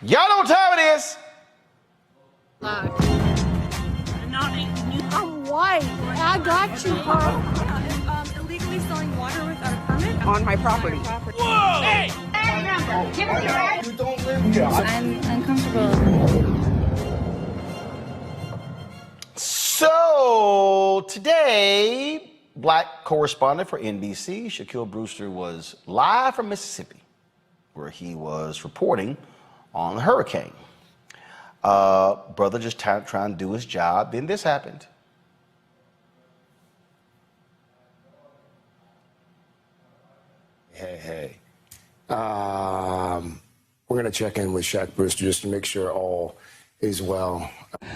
Y'all know what time it is. I'm white. I got you, bro. Illegally selling water without a permit on my property. Whoa! Hey! You don't live here. I'm uncomfortable. So today, Black correspondent for NBC, Shaquille Brewster, was live from Mississippi, where he was reporting on the hurricane. Brother just trying to do his job. Then this happened. Hey. We're going to check in with Shaq Brewster just to make sure all is well.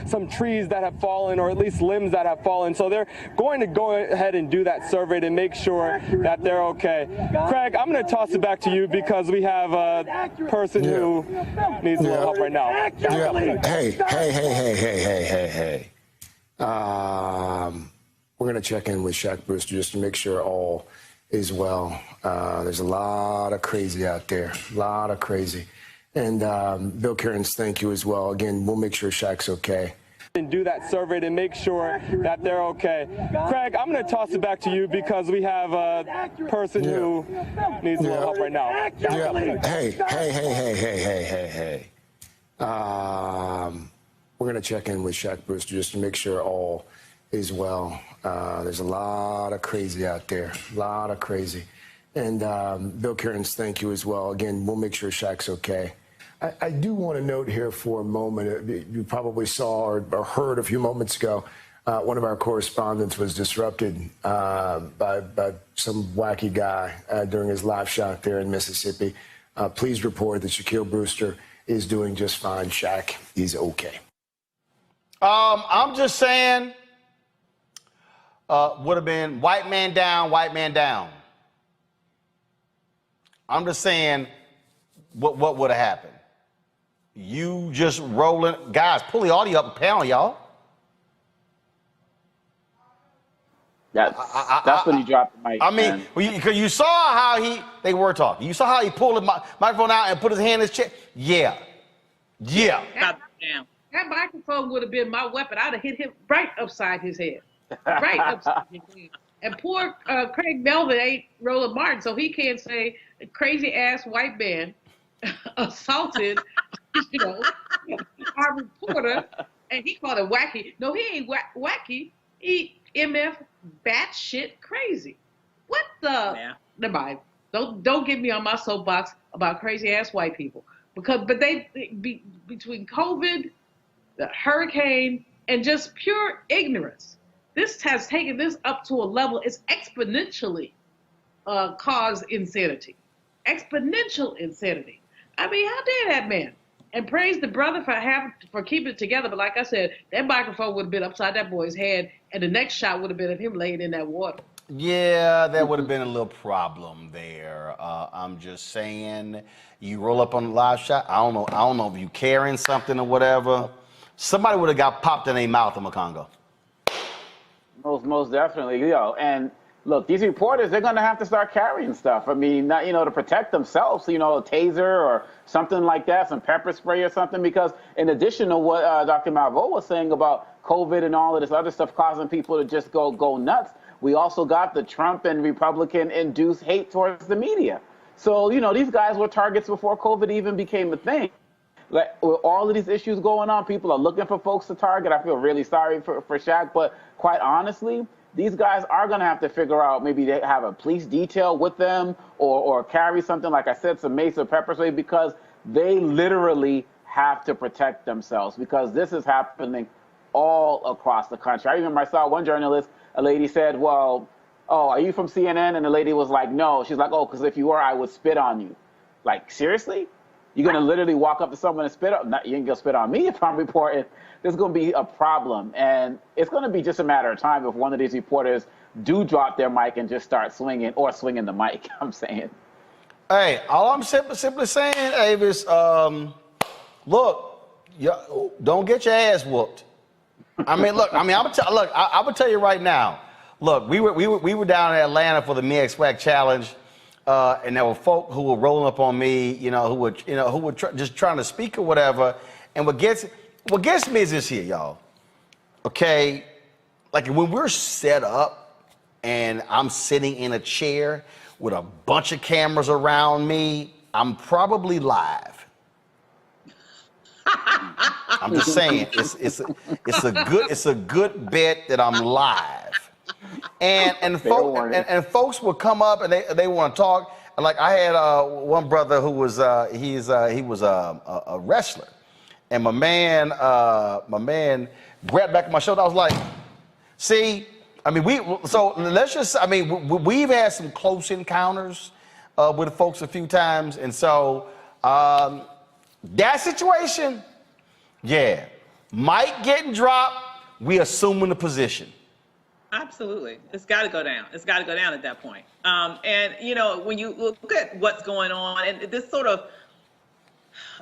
Some trees that have fallen, or at least limbs that have fallen. So they're going to go ahead and do that survey to make sure that they're okay. Craig, I'm going to toss it back to you because we have a person who needs a little help right now. Hey. We're going to check in with Shaq Brewster just to make sure all is well. There's a lot of crazy out there, a lot of crazy. And Bill Cairns, thank you as well. Again, we'll make sure Shaq's okay. And do that survey to make sure that they're okay. Craig, I'm going to toss it back to you because we have a person who needs a little help right now. Hey. We're going to check in with Shaq Brewster just to make sure all is well. There's a lot of crazy out there, a lot of crazy. And Bill Cairns, thank you as well. Again, we'll make sure Shaq's okay. I do want to note here for a moment, you probably saw or heard a few moments ago, one of our correspondents was disrupted by some wacky guy during his live shot there in Mississippi. Please report that Shaquille Brewster is doing just fine. Shaq is okay. I'm just saying, would have been white man down, white man down. I'm just saying, what would have happened? You just rolling, guys, pull the audio up a panel, y'all. That's when he dropped the mic. I mean, because you saw how they were talking. You saw how he pulled the microphone out and put his hand in his chest. Yeah. That microphone would have been my weapon. I'd have hit him right upside his head. Right upside his head. And poor Craig Melvin ain't Roland Martin, so he can't say crazy ass white man assaulted, our reporter, and he called it wacky. No, he ain't wacky. He MF batshit crazy. What the? Yeah. Never mind. Don't get me on my soapbox about crazy ass white people but between COVID, the hurricane, and just pure ignorance, this has taken this up to a level. It's exponentially caused insanity. Exponential insanity. I mean, how dare that man? And praise the brother for keeping it together. But like I said, that microphone would have been upside that boy's head, and the next shot would have been of him laying in that water. Yeah, that would have been a little problem there. I'm just saying, you roll up on the live shot. I don't know if you carrying something or whatever. Somebody would have got popped in their mouth in Congo. Most definitely, and look, these reporters, they're going to have to start carrying stuff. I mean, not, to protect themselves, a taser or something like that, some pepper spray or something, because in addition to what Dr. Malveaux was saying about COVID and all of this other stuff causing people to just go nuts, we also got the Trump and Republican-induced hate towards the media. So, these guys were targets before COVID even became a thing. like with all of these issues going on, people are looking for folks to target. I feel really sorry for Shaq, but quite honestly, these guys are going to have to figure out, maybe they have a police detail with them or carry something, like I said, some mace or pepper spray, because they literally have to protect themselves, because this is happening all across the country. I remember I saw one journalist, a lady said, well, oh, are you from CNN? And the lady was like, no. She's like, oh, because if you were, I would spit on you. Like, seriously? You're going to literally walk up to someone and spit on? No, you ain't going to spit on me if I'm reporting. There's going to be a problem. And it's going to be just a matter of time if one of these reporters do drop their mic and just start swinging the mic, I'm saying. Hey, all I'm simply saying, Avis, look, don't get your ass whooped. I mean, look, I'm gonna tell you right now. Look, we were down in Atlanta for the Me X Swag Challenge, and there were folk who were rolling up on me, who were just trying to speak or whatever. And what gets me is this here, y'all. Okay, like when we're set up and I'm sitting in a chair with a bunch of cameras around me, I'm probably live. I'm just saying, it's a good bet that I'm live. And folks will come up and they want to talk. And like I had one brother who was he was a wrestler, and my man grabbed back on my shoulder. I was like, see, I mean we've had some close encounters with folks a few times, and so that situation, yeah, mic getting dropped, we assuming the position. Absolutely. It's got to go down. It's got to go down at that point. And, when you look at what's going on and this sort of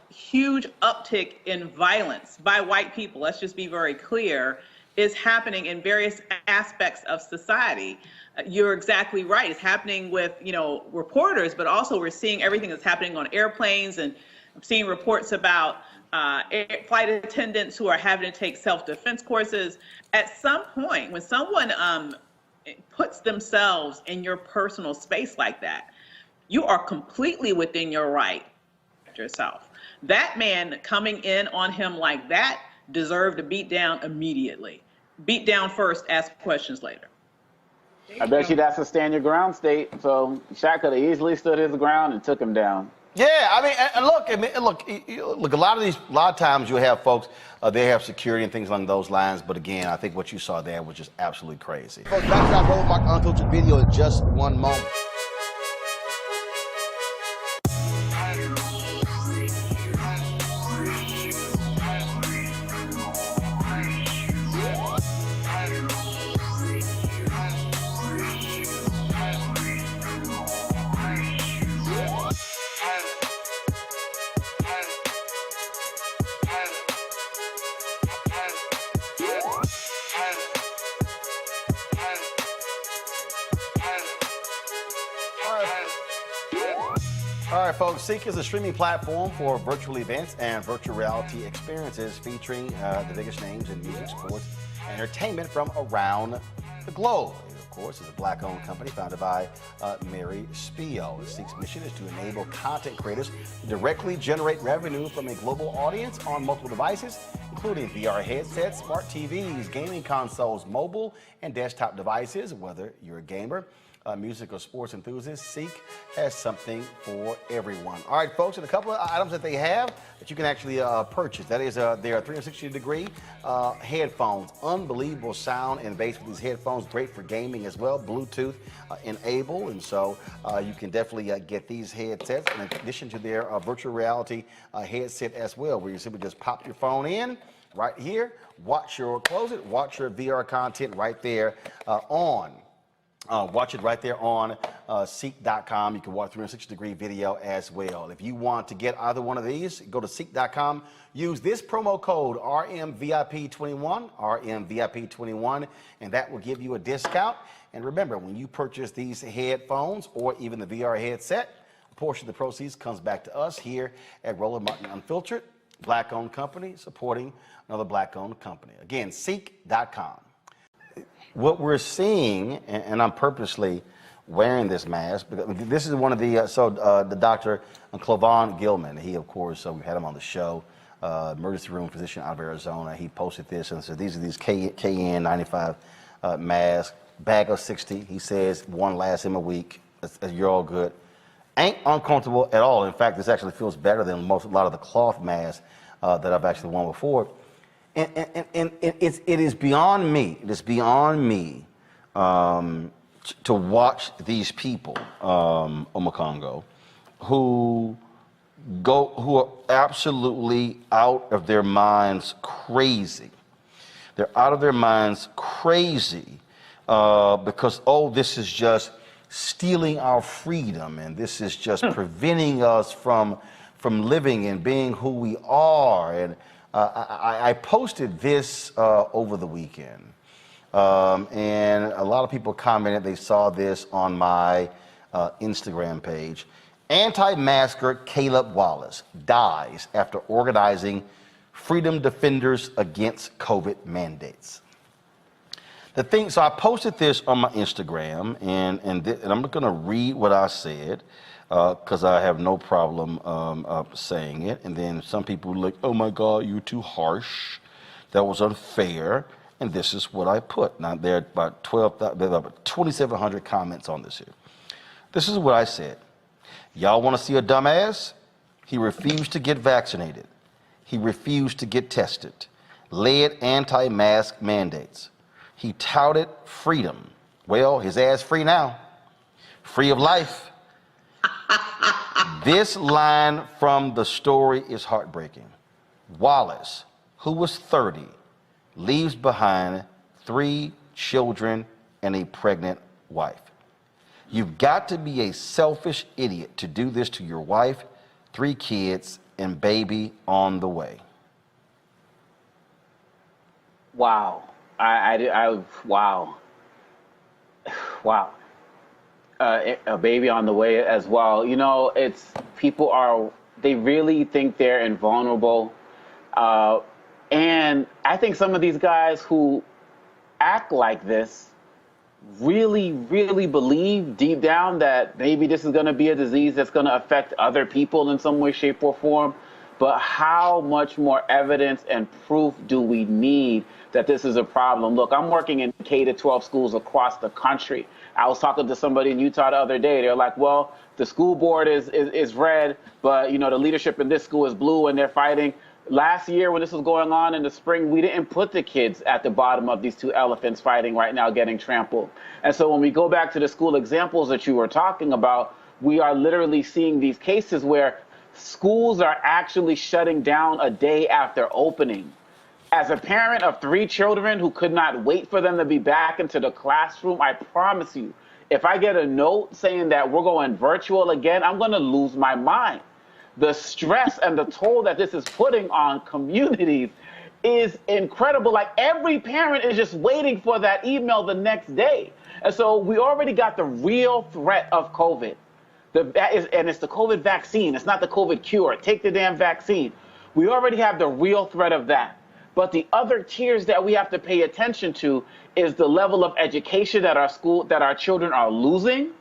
huge uptick in violence by white people, let's just be very clear, is happening in various aspects of society. You're exactly right. It's happening with, reporters, but also we're seeing everything that's happening on airplanes, and I'm seeing reports about flight attendants who are having to take self-defense courses. At some point, when someone puts themselves in your personal space like that, you are completely within your right to protect yourself. That man coming in on him like that deserved to beat down immediately. Beat down first, ask questions later. I bet you that's a stand your ground state. So Shaq could have easily stood his ground and took him down. Yeah, I mean, and look. A lot of times you have folks, they have security and things along those lines. But again, I think what you saw there was just absolutely crazy. Folks, back to our Roland SMACKS Unfiltered video in just one moment. All right, folks, CEEK is a streaming platform for virtual events and virtual reality experiences featuring the biggest names in music, sports, and entertainment from around the globe. It, of course, is a Black-owned company founded by Mary Spio. CEEK's mission is to enable content creators to directly generate revenue from a global audience on multiple devices, including VR headsets, smart TVs, gaming consoles, mobile and desktop devices. Whether you're a gamer, music or sports enthusiast, CEEK has something for everyone. All right, folks, and a couple of items that they have that you can actually purchase. That is their 360-degree headphones. Unbelievable sound and bass with these headphones. Great for gaming as well. Bluetooth enabled, and so you can definitely get these headsets in addition to their virtual reality headset as well, where you simply just pop your phone in right here, watch your VR content right there on. Watch it right there on CEEK.com. You can watch 360-degree video as well. If you want to get either one of these, go to CEEK.com. Use this promo code RMVIP21, RMVIP21, and that will give you a discount. And remember, when you purchase these headphones or even the VR headset, a portion of the proceeds comes back to us here at Roland Martin Unfiltered, Black-owned company, supporting another Black-owned company. Again, CEEK.com. What we're seeing, and I'm purposely wearing this mask, because this is one of the, the Dr. Clavon Gilman, he, of course, we had him on the show emergency room physician out of Arizona. He posted this and said, these are these KN95 masks, bag of 60. He says one lasts him a week. You're all good. Ain't uncomfortable at all. In fact, this actually feels better than a lot of the cloth masks that I've actually worn before. And it is beyond me. It is beyond me to watch these people, Omakongo, who are absolutely out of their minds crazy. They're out of their minds crazy because, oh, this is just stealing our freedom, and this is just preventing us from living and being who we are. And I posted this over the weekend, and a lot of people commented they saw this on my Instagram page. Anti-masker Caleb Wallace dies after organizing Freedom Defenders Against COVID Mandates. So I posted this on my Instagram, and I'm going to read what I said, because I have no problem saying it. And then some people were like, oh my God, you're too harsh. That was unfair. And this is what I put. Now, there are about 2,700 comments on this here. This is what I said. Y'all want to see a dumbass? He refused to get vaccinated. He refused to get tested. Led anti-mask mandates. He touted freedom. Well, his ass free now. Free of life. This line from the story is heartbreaking. Wallace, who was 30, leaves behind 3 children and a pregnant wife. You've got to be a selfish idiot to do this to your wife, 3 kids, and baby on the way. Wow. Wow. Wow. A baby on the way as well. You know, they really think they're invulnerable. And I think some of these guys who act like this really, really believe deep down that maybe this is going to be a disease that's going to affect other people in some way, shape, or form. But how much more evidence and proof do we need that this is a problem? Look, I'm working in K-12 schools across the country. I was talking to somebody in Utah the other day. They're like, well, the school board is red, but, you know, the leadership in this school is blue, and they're fighting. Last year, when this was going on in the spring, we didn't put the kids at the bottom of these 2 elephants fighting right now, getting trampled. And so when we go back to the school examples that you were talking about, we are literally seeing these cases where schools are actually shutting down a day after opening. As a parent of 3 children who could not wait for them to be back into the classroom, I promise you, if I get a note saying that we're going virtual again, I'm going to lose my mind. The stress and the toll that this is putting on communities is incredible. Like, every parent is just waiting for that email the next day. And so we already got the real threat of COVID. And it's the COVID vaccine. It's not the COVID cure. Take the damn vaccine. We already have the real threat of that. But the other tiers that we have to pay attention to is the level of education that our children are losing,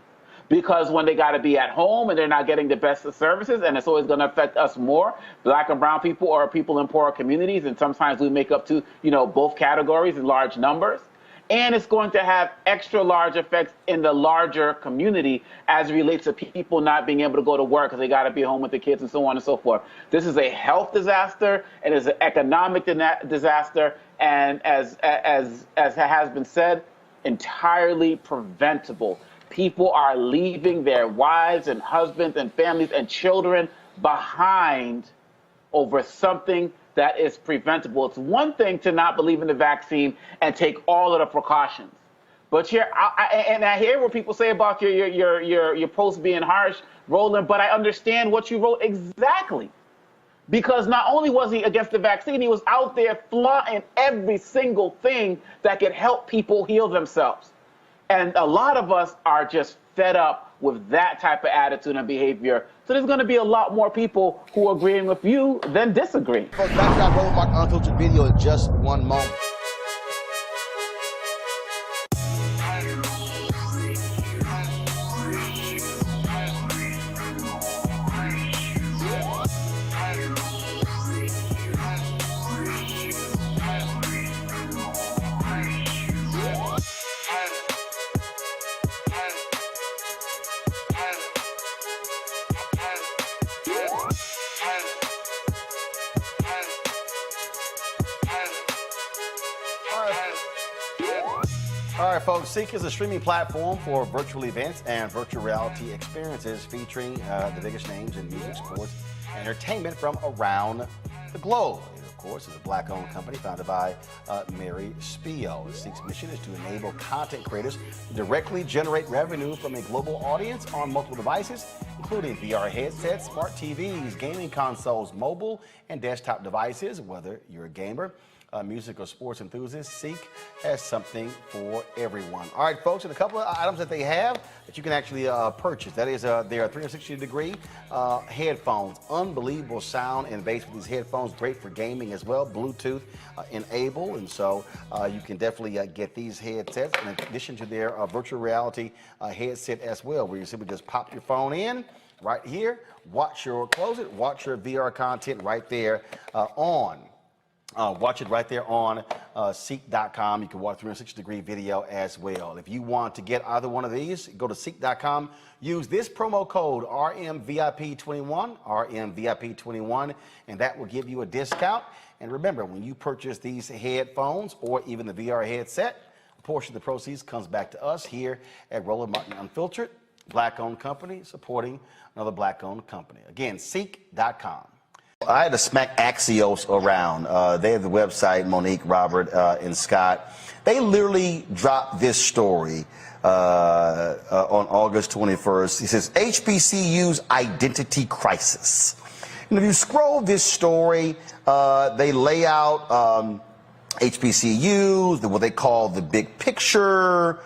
because when they got to be at home and they're not getting the best of services, and it's always going to affect us more, Black and brown people or people in poorer communities, and sometimes we make up to, you know, both categories in large numbers. And it's going to have extra large effects in the larger community as it relates to people not being able to go to work because they got to be home with the kids and so on and so forth. This is a health disaster, and it's an economic disaster, and as has been said, entirely preventable. People are leaving their wives and husbands and families and children behind over something that is preventable. It's one thing to not believe in the vaccine and take all of the precautions. But I hear what people say about your post being harsh, Roland, but I understand what you wrote exactly. Because not only was he against the vaccine, he was out there flaunting every single thing that could help people heal themselves. And a lot of us are just fed up with that type of attitude and behavior. So there's going to be a lot more people who are agreeing with you than disagreeing. Folks, back to that Roland Mark Unfiltered video in just one moment. All right, folks, CEEK is a streaming platform for virtual events and virtual reality experiences featuring the biggest names in music, sports, and entertainment from around the globe. It, of course, is a Black-owned company founded by Mary Spio. CEEK's mission is to enable content creators to directly generate revenue from a global audience on multiple devices, including VR headsets, smart TVs, gaming consoles, mobile and desktop devices. Whether you're a gamer, music or sports enthusiast, CEEK has something for everyone. All right, folks, and a couple of items that they have that you can actually purchase. That is their 360-degree headphones. Unbelievable sound and bass with these headphones. Great for gaming as well. Bluetooth enabled, and so you can definitely get these headsets in addition to their virtual reality headset as well, where you simply just pop your phone in right here, close it, watch your VR content right there watch it right there on CEEK.com. You can watch 360-degree video as well. If you want to get either one of these, go to CEEK.com. Use this promo code RMVIP21, RMVIP21, and that will give you a discount. And remember, when you purchase these headphones or even the VR headset, a portion of the proceeds comes back to us here at Roland Martin Unfiltered, Black-owned company supporting another Black-owned company. Again, CEEK.com. I had to smack Axios around. They have the website, Monique, Robert, and Scott. They literally dropped this story on August 21st. He says, HBCU's identity crisis. And if you scroll this story, they lay out HBCUs, what they call the big picture.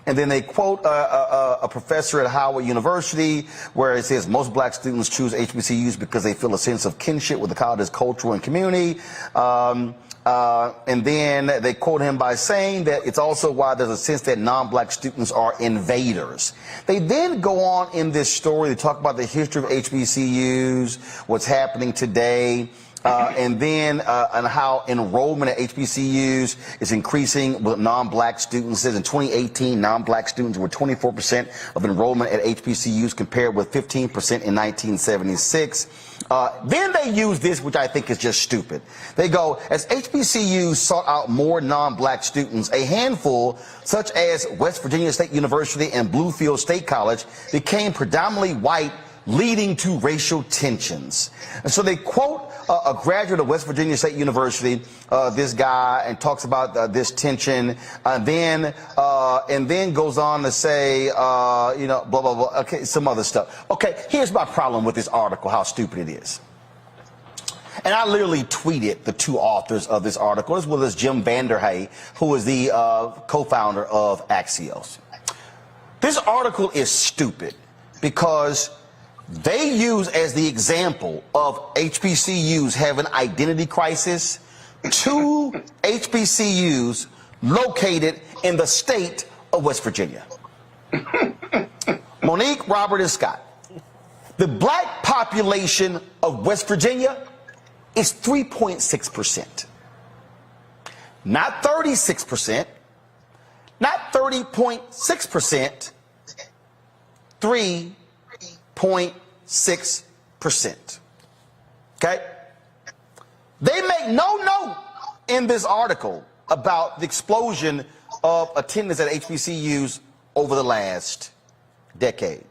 And then they quote a professor at Howard University where it says most black students choose HBCUs because they feel a sense of kinship with the college's culture and community. And then they quote him by saying that it's also why there's a sense that non-black students are invaders. They then go on in this story, they talk about the history of HBCUs, what's happening today. And then and how enrollment at HBCUs is increasing with non-black students. It says in 2018, non-black students were 24% of enrollment at HBCUs compared with 15% in 1976. Then they use this, which I think is just stupid. They go, as HBCUs sought out more non-black students, a handful, such as West Virginia State University and Bluefield State College, became predominantly white, leading to racial tensions. And so they quote a graduate of West Virginia State University, this guy, and talks about this tension, and then goes on to say, blah, blah, blah, okay, some other stuff. Okay, here's my problem with this article, how stupid it is. And I literally tweeted the two authors of this article, as well as Jim Vanderhay, who is the co-founder of Axios. This article is stupid because they use as the example of HBCUs having identity crisis two HBCUs located in the state of West Virginia. Monique, Robert, and Scott. The black population of West Virginia is 3.6%. Not 36%, not 30.6%, 3.6%. Okay? They make no note in this article about the explosion of attendance at HBCUs over the last decade.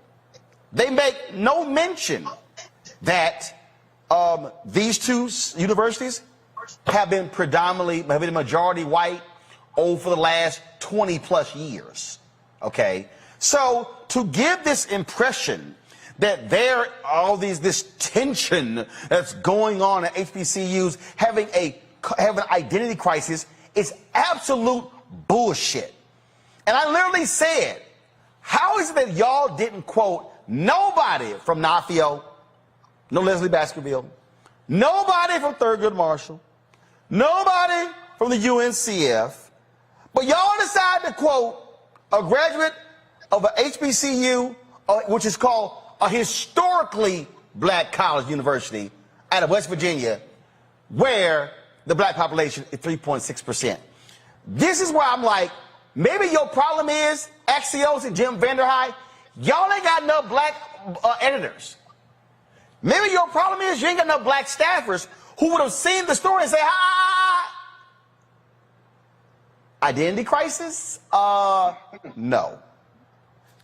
They make no mention that these two universities have been majority white over the last 20 plus years. Okay? So to give this impression that this tension that's going on at HBCUs having an identity crisis is absolute bullshit. And I literally said, how is it that y'all didn't quote nobody from NAFIO, no Leslie Baskerville, nobody from Thurgood Marshall, nobody from the UNCF, but y'all decided to quote a graduate of an HBCU, which is called a historically black college university out of West Virginia, where the black population is 3.6%. This is where I'm like, maybe your problem is, Axios and Jim Vanderhay, y'all ain't got enough black editors. Maybe your problem is you ain't got enough black staffers who would have seen the story and say, Identity crisis? No.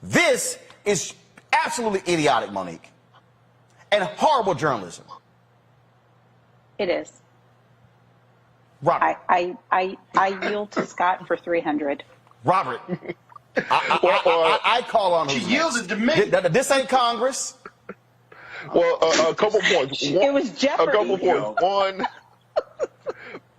This is absolutely idiotic, Monique, and horrible journalism. It is. Robert. I yield to Scott for 300. Robert. I call on who's She yielded to me. This ain't Congress. Well, a couple points. It was Jeopardy. A couple points.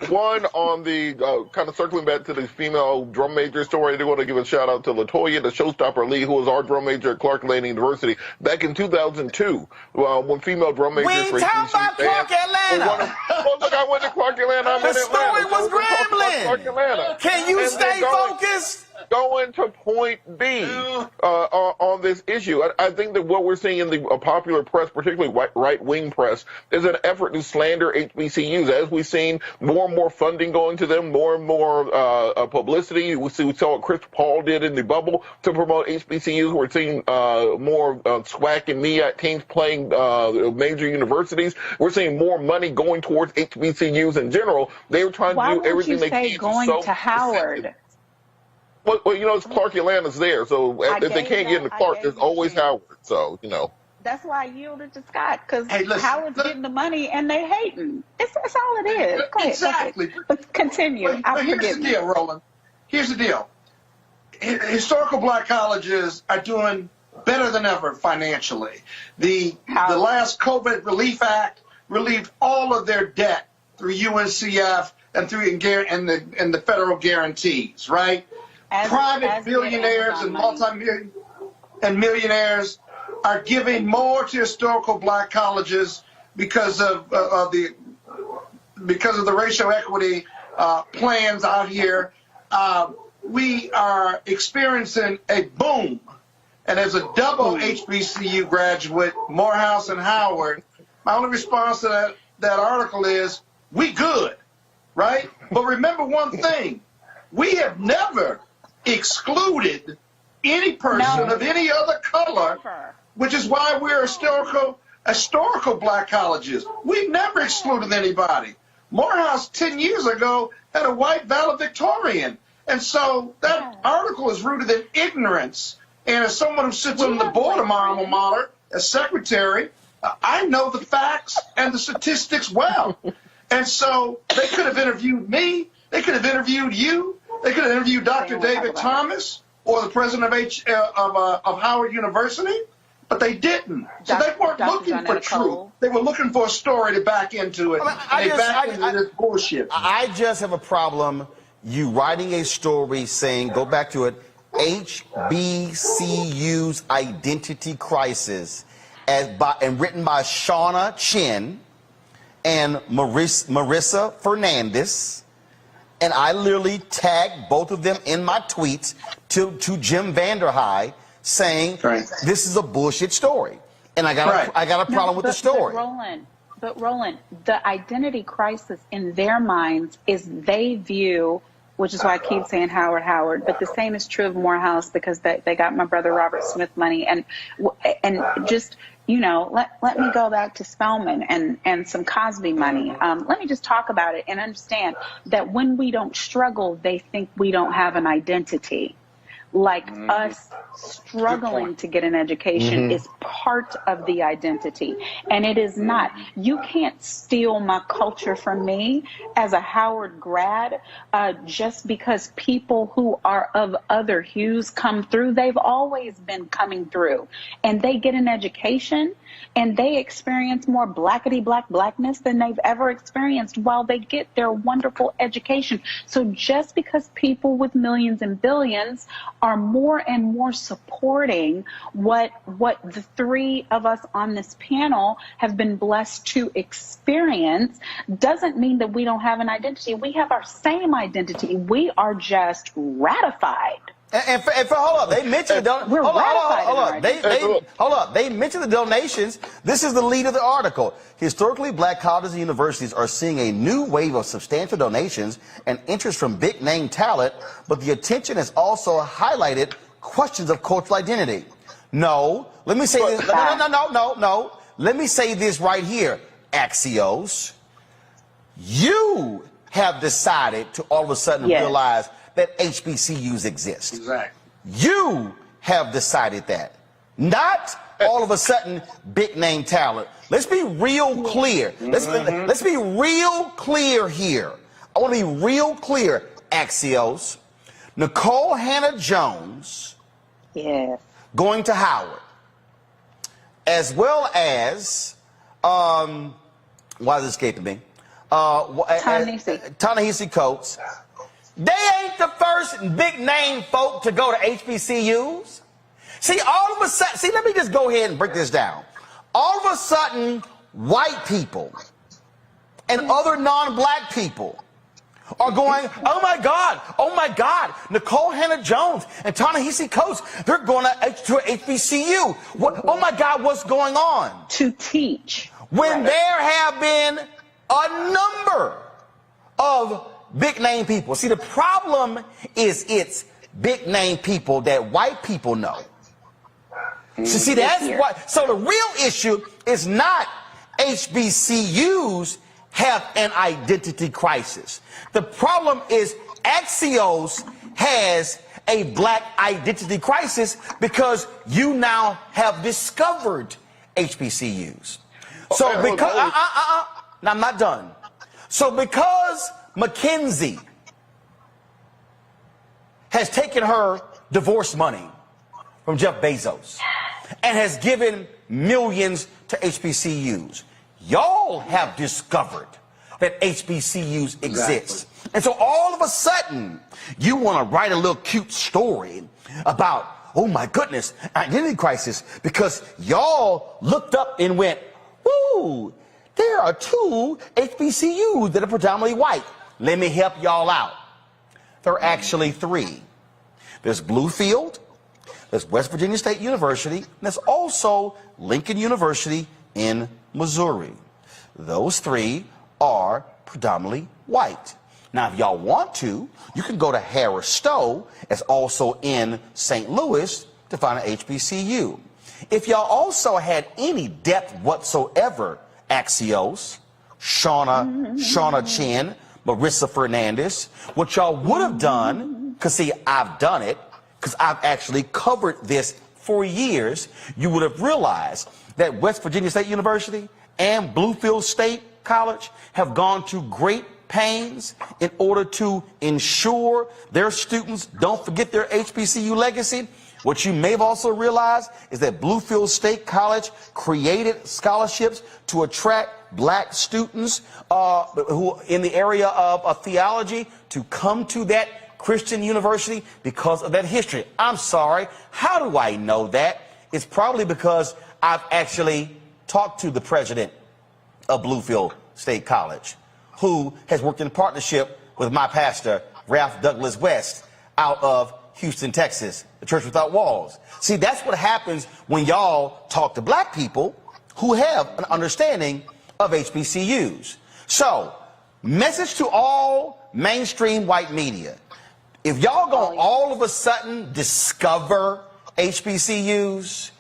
One on the kind of circling back to the female drum major story. I do want to give a shout out to LaToya, the showstopper Lee, who was our drum major at Clark Atlanta University back in 2002. When female drum majors. We ain't talking about Clark Atlanta. Well, look, I went to Clark Atlanta. I'm the in Atlanta. story was Grambling. Clark Atlanta. Can you stay focused? Going to point B on this issue. I think that what we're seeing in the popular press, particularly right-wing press, is an effort to slander HBCUs. As we've seen more and more funding going to them, more and more publicity. We saw what Chris Paul did in the bubble to promote HBCUs. We're seeing more SWAC and MEAC teams playing major universities. We're seeing more money going towards HBCUs in general. They were trying to do everything they can. Why would you say going to Howard? Well, it's Clark Atlanta's there, so if they can't get into Clark, there's always Howard. So, That's why I yielded to Scott, because listen, Howard's getting the money and they hating. That's all it is. Go ahead, exactly. Go ahead. Continue. But here's the deal, Roland. Here's the deal. Historical black colleges are doing better than ever financially. The last COVID Relief Act relieved all of their debt through UNCF and through and the federal guarantees, right? Private billionaires and multi-million and millionaires are giving more to historical black colleges because of the racial equity plans out here. We are experiencing a boom, and as a double HBCU graduate, Morehouse and Howard, my only response to that article is, we good, right? But remember one thing, we have never excluded any person of any other color, which is why we're historical black colleges. We've never excluded anybody. Morehouse 10 years ago had a white valedictorian. And so that article is rooted in ignorance. And as someone who sits on the board of my alma mater, as secretary, I know the facts and the statistics well. And so they could have interviewed me. They could have interviewed you. They could have interviewed Dr. David Thomas or the president of Howard University, but they didn't. So they weren't looking for truth. They were looking for a story to back into it. They backed into this bullshit. I just have a problem you writing a story saying, go back to it, HBCU's identity crisis, and written by Shauna Chin and Marissa Fernandez. And I literally tagged both of them in my tweets to Jim Vanderhei saying, this is a bullshit story. And I got a problem with the story. But Roland, the identity crisis in their minds is they view, which is why I keep saying Howard, but the same is true of Morehouse because they got my brother Robert Smith money. And just, let me go back to Spelman and some Cosby money. Let me just talk about it and understand that when we don't struggle, they think we don't have an identity. Like us struggling to get an education is part of the identity, and it is not. You can't steal my culture from me as a Howard grad just because people who are of other hues come through. They've always been coming through, and they get an education, and they experience more blackness than they've ever experienced while they get their wonderful education. So just because people with millions and billions are more and more supporting what the three of us on this panel have been blessed to experience doesn't mean that we don't have an identity. We have our same identity. We are just ratified. And hold up, they mentioned They mentioned the donations. This is the lead of the article. Historically, black colleges and universities are seeing a new wave of substantial donations and interest from big-name talent, but the attention has also highlighted questions of cultural identity. No, let me say this. No. Let me say this right here, Axios. You have decided to all of a sudden realize that HBCUs exist. Exactly. You have decided that, not all of a sudden big name talent. Let's be real clear. Let's be real clear here. I want to be real clear. Axios, Nicole Hannah-Jones, Yes. going to Howard, as well as why is it escaping me? Ta-Nehisi Coates. They ain't the first big name folk to go to HBCUs. See, all of a sudden, let me just go ahead and break this down. All of a sudden, white people and other non-black people are going, oh my God, Nicole Hannah-Jones and Ta-Nehisi Coates, they're going to HBCU. Oh my God, what's going on? To teach. When there have been a number of big name people. See, the problem is it's big name people that white people know. So see, that's why. So the real issue is not HBCUs have an identity crisis. The problem is Axios has a black identity crisis because you now have discovered HBCUs. So because now I'm not done. So because Mackenzie has taken her divorce money from Jeff Bezos and has given millions to HBCUs, y'all have discovered that HBCUs exist. And so all of a sudden, you want to write a little cute story about, oh my goodness, identity crisis, because y'all looked up and went, woo, there are 2 HBCUs that are predominantly white. Let me help y'all out. There are actually 3. There's Bluefield, there's West Virginia State University, and there's also Lincoln University in Missouri. Those 3 are predominantly white. Now, if y'all want to, you can go to Harris Stowe, that's also in St. Louis, to find an HBCU. If y'all also had any depth whatsoever, Axios, Shauna Chin, Marissa Fernandez, what y'all would have done, because see, I've done it, because I've actually covered this for years, you would have realized that West Virginia State University and Bluefield State College have gone to great pains in order to ensure their students don't forget their HBCU legacy. What you may have also realized is that Bluefield State College created scholarships to attract black students who in the area of theology to come to that Christian university because of that history. I'm sorry, how do I know that? It's probably because I've actually talked to the president of Bluefield State College, who has worked in partnership with my pastor, Ralph Douglas West, out of Houston, Texas, the Church Without Walls. See, that's what happens when y'all talk to black people who have an understanding of HBCUs. So, message to all mainstream white media. If y'all gonna all of a sudden discover HBCUs,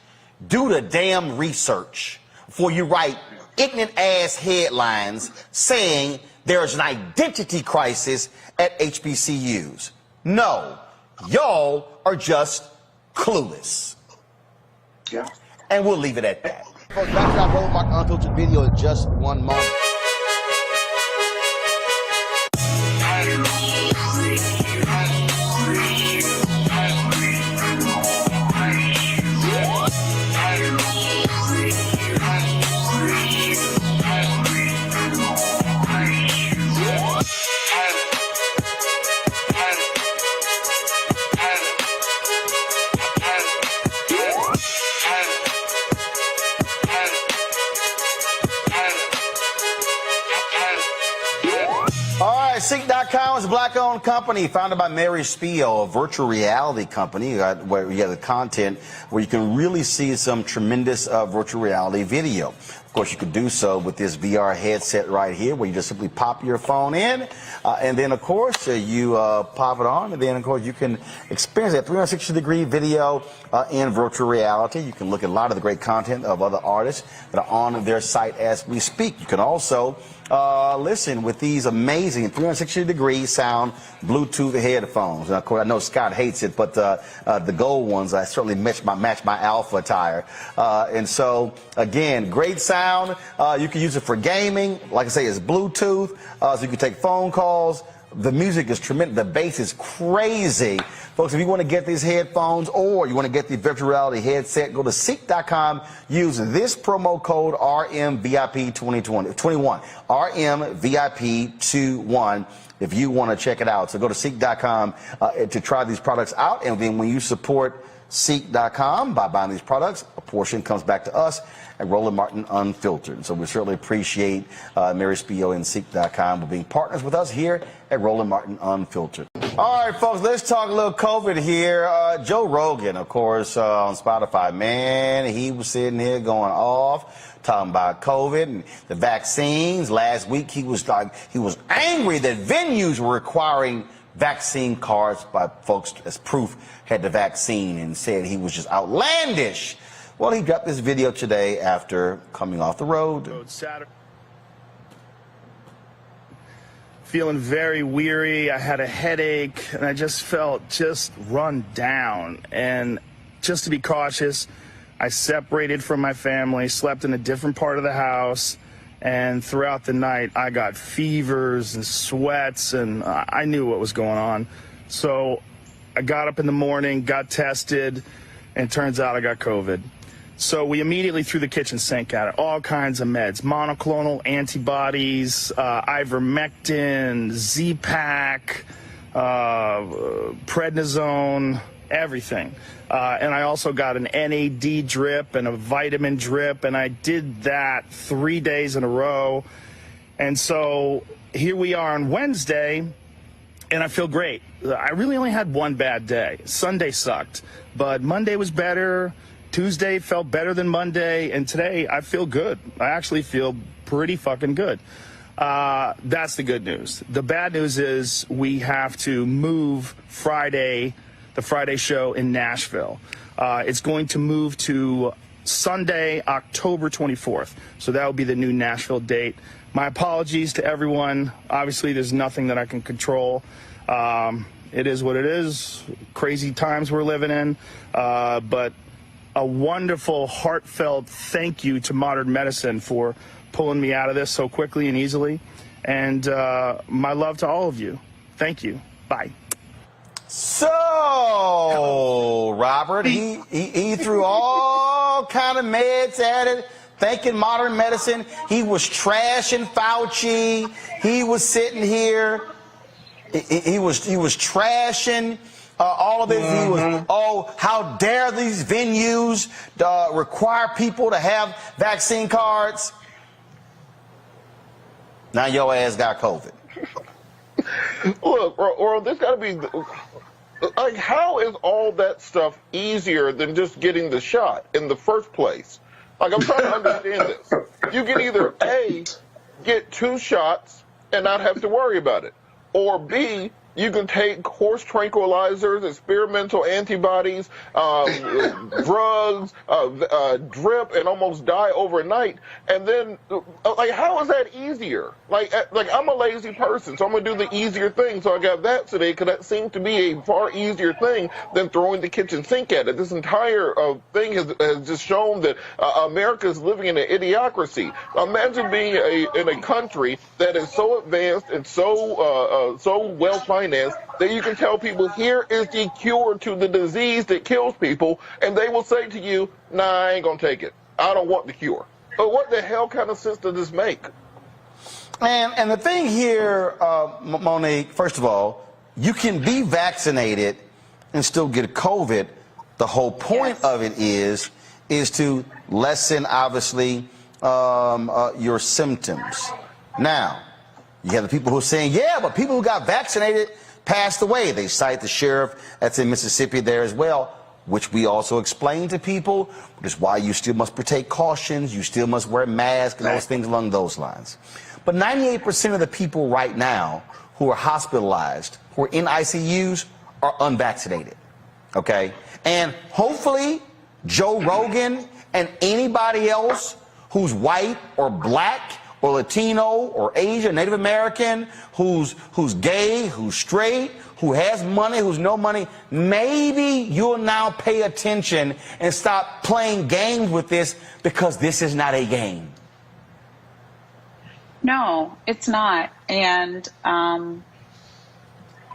do the damn research before you write ignorant ass headlines saying there's an identity crisis at HBCUs. No, y'all are just clueless. Yeah. And we'll leave it at that. Folks, back to our Roland SMACKS Unfiltered video in just one moment. CEEK.com is a black-owned company founded by Mary Spiel, a virtual reality company where you have the content where you can really see some tremendous virtual reality video. Of course, you could do so with this VR headset right here, where you just simply pop your phone in, and then, of course, you pop it on, and then, of course, you can experience that 360-degree video in virtual reality. You can look at a lot of the great content of other artists that are on their site as we speak. You can also Listen, with these amazing 360-degree sound Bluetooth headphones. Now, of course, I know Scott hates it, but the gold ones, I certainly match my Alpha attire. And so, again, great sound. You can use it for gaming. Like I say, it's Bluetooth, so you can take phone calls. The music is tremendous. The bass is crazy. Folks, if you want to get these headphones or you want to get the virtual reality headset, go to CEEK.com. Use this promo code RMVIP2021. RMVIP21 if you want to check it out. So go to CEEK.com to try these products out. And then when you support CEEK.com by buying these products, a portion comes back to us at Roland Martin Unfiltered. So we certainly appreciate Mary Spio and CEEK.com for being partners with us here at Roland Martin Unfiltered. All right, folks, let's talk a little COVID here. Joe Rogan, of course, on Spotify, man, he was sitting here going off, talking about COVID and the vaccines. Last week, he was angry that venues were requiring vaccine cards by folks as proof had the vaccine, and said he was just outlandish. Well, he dropped this video today after coming off the road. Feeling very weary. I had a headache, and I just felt run down. And just to be cautious, I separated from my family, slept in a different part of the house, and throughout the night, I got fevers and sweats, and I knew what was going on. So I got up in the morning, got tested, and turns out I got COVID. So we immediately threw the kitchen sink at it, all kinds of meds, monoclonal antibodies, ivermectin, Z-Pak, prednisone, everything. And I also got an NAD drip and a vitamin drip, and I did that 3 days in a row. And so here we are on Wednesday, and I feel great. I really only had one bad day. Sunday sucked, but Monday was better. Tuesday felt better than Monday, and today I feel good. I actually feel pretty fucking good. That's the good news. The bad news is we have to move the Friday show in Nashville. It's going to move to Sunday, October 24th. So that will be the new Nashville date. My apologies to everyone. Obviously, there's nothing that I can control. It is what it is. Crazy times we're living in. But a wonderful, heartfelt thank you to modern medicine for pulling me out of this so quickly and easily. And my love to all of you. Thank you. Bye. So, Robert, he threw all kind of meds at it, thanking modern medicine. He was trashing Fauci. He was sitting here. He was trashing all of this. He was, oh, how dare these venues require people to have vaccine cards? Now your ass got COVID. Look, or there's got to be, like, how is all that stuff easier than just getting the shot in the first place? Like, I'm trying to understand this. You can either A, get 2 shots and not have to worry about it, or B, you can take horse tranquilizers, experimental antibodies, drugs, drip, and almost die overnight. And then, like, how is that easier? Like I'm a lazy person, so I'm going to do the easier thing. So I got vaccinated because that seemed to be a far easier thing than throwing the kitchen sink at it. This entire thing has just shown that America is living in an idiocracy. Imagine being in a country that is so advanced and so well-financed that you can tell people, here is the cure to the disease that kills people, and they will say to you, nah, I ain't gonna take it. I don't want the cure. But what the hell kind of sense does this make? And the thing here, Monique, first of all, you can be vaccinated and still get COVID. The whole point of it is to lessen, obviously, your symptoms. Now, you have the people who are saying, yeah, but people who got vaccinated passed away. They cite the sheriff that's in Mississippi there as well, which we also explain to people, which is why you still must take cautions, you still must wear masks and those things along those lines. But 98% of the people right now who are hospitalized, who are in ICUs, are unvaccinated, okay? And hopefully Joe Rogan and anybody else who's white or black or Latino or Asian, Native American, who's gay, who's straight, who has money, who's no money, maybe you'll now pay attention and stop playing games with this, because this is not a game. No, it's not. And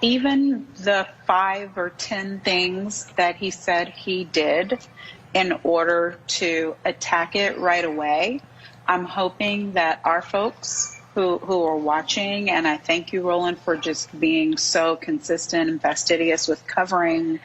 even the 5 or 10 things that he said he did in order to attack it right away, I'm hoping that our folks who are watching, and I thank you, Roland, for just being so consistent and fastidious with covering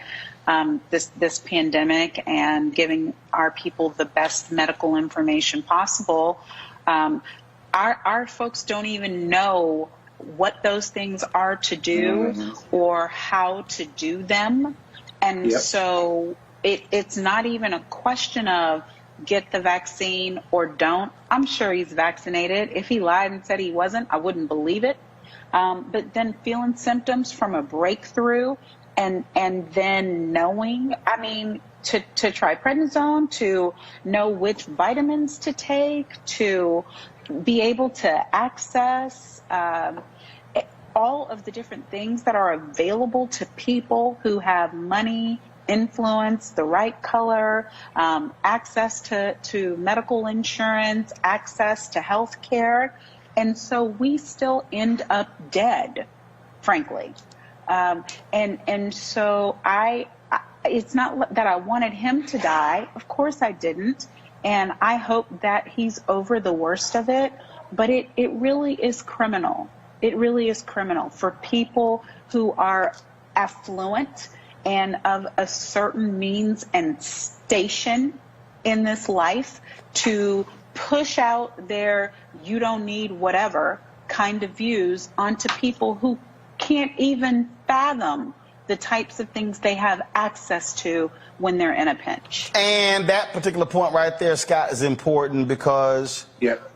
this pandemic and giving our people the best medical information possible. Our folks don't even know what those things are to do or how to do them. And so it's not even a question of get the vaccine or don't. I'm sure he's vaccinated. If he lied and said he wasn't, I wouldn't believe it. But then feeling symptoms from a breakthrough and then knowing, I mean, to try prednisone, to know which vitamins to take, to be able to access all of the different things that are available to people who have money, influence, the right color, access to medical insurance, access to health care. And so we still end up dead, frankly. And so it's not that I wanted him to die. Of course I didn't. And I hope that he's over the worst of it. But it really is criminal. It really is criminal for people who are affluent and of a certain means and station in this life to push out their you don't need whatever kind of views onto people who can't even fathom the types of things they have access to when they're in a pinch. And that particular point right there, Scott, is important because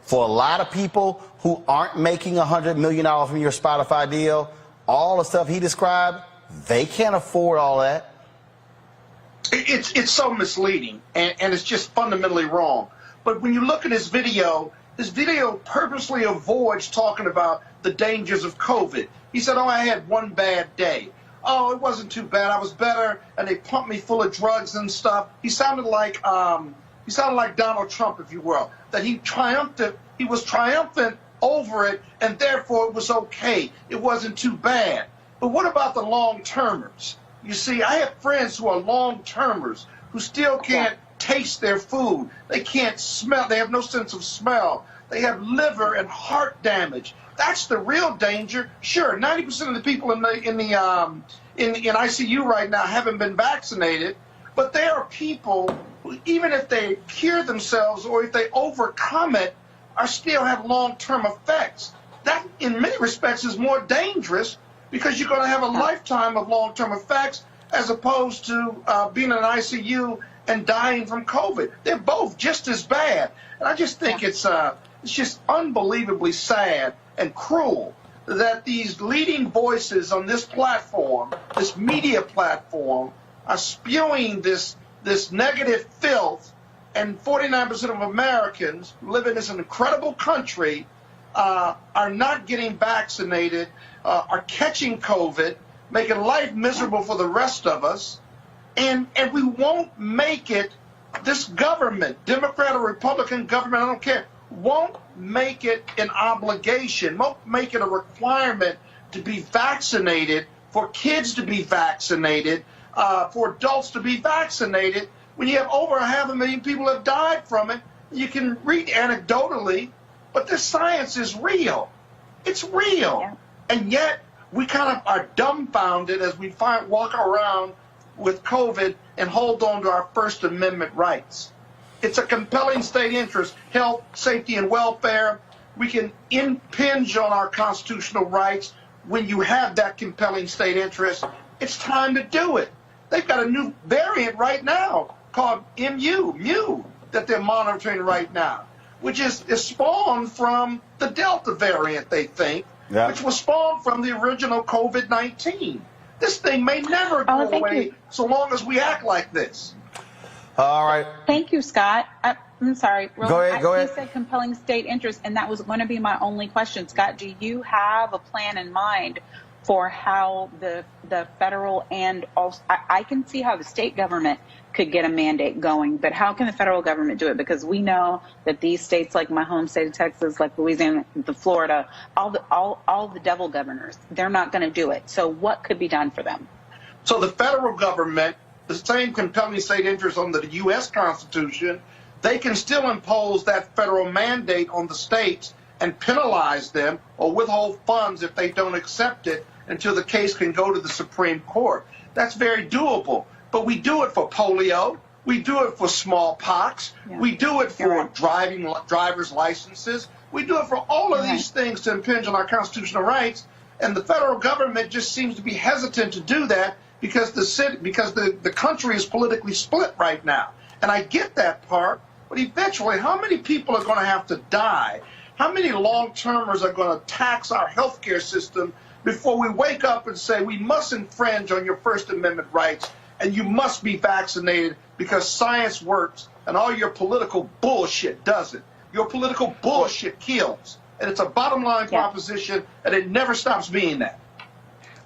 for a lot of people who aren't making $100 million from your Spotify deal, all the stuff he described, they can't afford all that. It's so misleading, and it's just fundamentally wrong. But when you look at his video purposely avoids talking about the dangers of COVID. He said, oh, I had one bad day. Oh, it wasn't too bad. I was better, and they pumped me full of drugs and stuff. He sounded like Donald Trump, if you will, that he was triumphant over it, and therefore it was okay. It wasn't too bad. But what about the long-termers? You see, I have friends who are long-termers who still can't taste their food. They can't smell. They have no sense of smell. They have liver and heart damage. That's the real danger. Sure, 90% of the people in ICU right now haven't been vaccinated, but there are people who, even if they cure themselves or if they overcome it, are still have long-term effects. That, in many respects, is more dangerous because you're going to have a lifetime of long-term effects as opposed to being in an ICU and dying from COVID. They're both just as bad. And I just think it's just unbelievably sad and cruel that these leading voices on this platform, this media platform, are spewing this negative filth, and 49% of Americans who live in this incredible country are not getting vaccinated, are catching COVID, making life miserable for the rest of us, and we won't make it, this government, Democrat or Republican government, I don't care, won't make it an obligation, won't make it a requirement to be vaccinated, for kids to be vaccinated, for adults to be vaccinated, when you have over 500,000 people have died from it. You can read anecdotally, but this science is real. It's real. Yeah. And yet we kind of are dumbfounded as we walk around with COVID and hold on to our First Amendment rights. It's a compelling state interest, health, safety, and welfare. We can impinge on our constitutional rights when you have that compelling state interest. It's time to do it. They've got a new variant right now called Mu, that they're monitoring right now, which is spawned from the Delta variant, they think, which was spawned from the original COVID-19. This thing may never go away so long as we act like this. All right. Thank you, Scott. I'm sorry, Roland. Go ahead. You said compelling state interest, and that was going to be my only question. Scott, do you have a plan in mind for how the federal and also, I can see how the state government could get a mandate going, but how can the federal government do it? Because we know that these states, like my home state of Texas, like Louisiana, the Florida, all the devil governors, they're not going to do it. So what could be done for them? So the federal government, the same compelling state interest under the U.S. Constitution, they can still impose that federal mandate on the states and penalize them or withhold funds if they don't accept it until the case can go to the Supreme Court. That's very doable. But we do it for polio. We do it for smallpox. Yeah. We do it for driver's licenses. We do it for all of these things to impinge on our constitutional rights. And the federal government just seems to be hesitant to do that because the country is politically split right now. And I get that part, but eventually, how many people are going to have to die? How many long-termers are going to tax our healthcare system before we wake up and say we must infringe on your First Amendment rights and you must be vaccinated because science works and all your political bullshit doesn't? Your political bullshit kills. And it's a bottom-line proposition, and it never stops being that.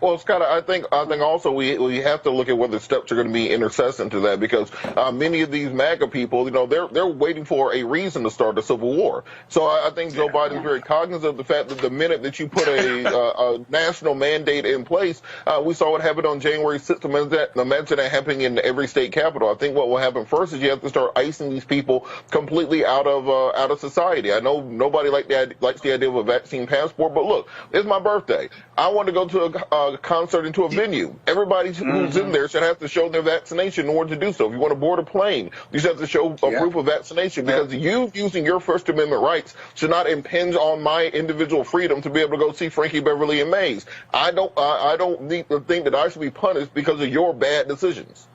Well, Scott, I think also we have to look at whether steps are going to be intercessant to that, because many of these MAGA people, they're waiting for a reason to start a civil war. So I think Joe Biden's very cognizant of the fact that the minute that you put a national mandate in place, we saw what happened on January 6th. Imagine that happening in every state capital. I think what will happen first is you have to start icing these people completely out of society. I know nobody likes the idea of a vaccine passport, but look, it's my birthday. I want to go to a concert into a venue. Everybody who's in there should have to show their vaccination in order to do so. If you want to board a plane, you should have to show a proof of vaccination, because you using your First Amendment rights should not impinge on my individual freedom to be able to go see Frankie Beverly and Mays. I don't need to think that I should be punished because of your bad decisions.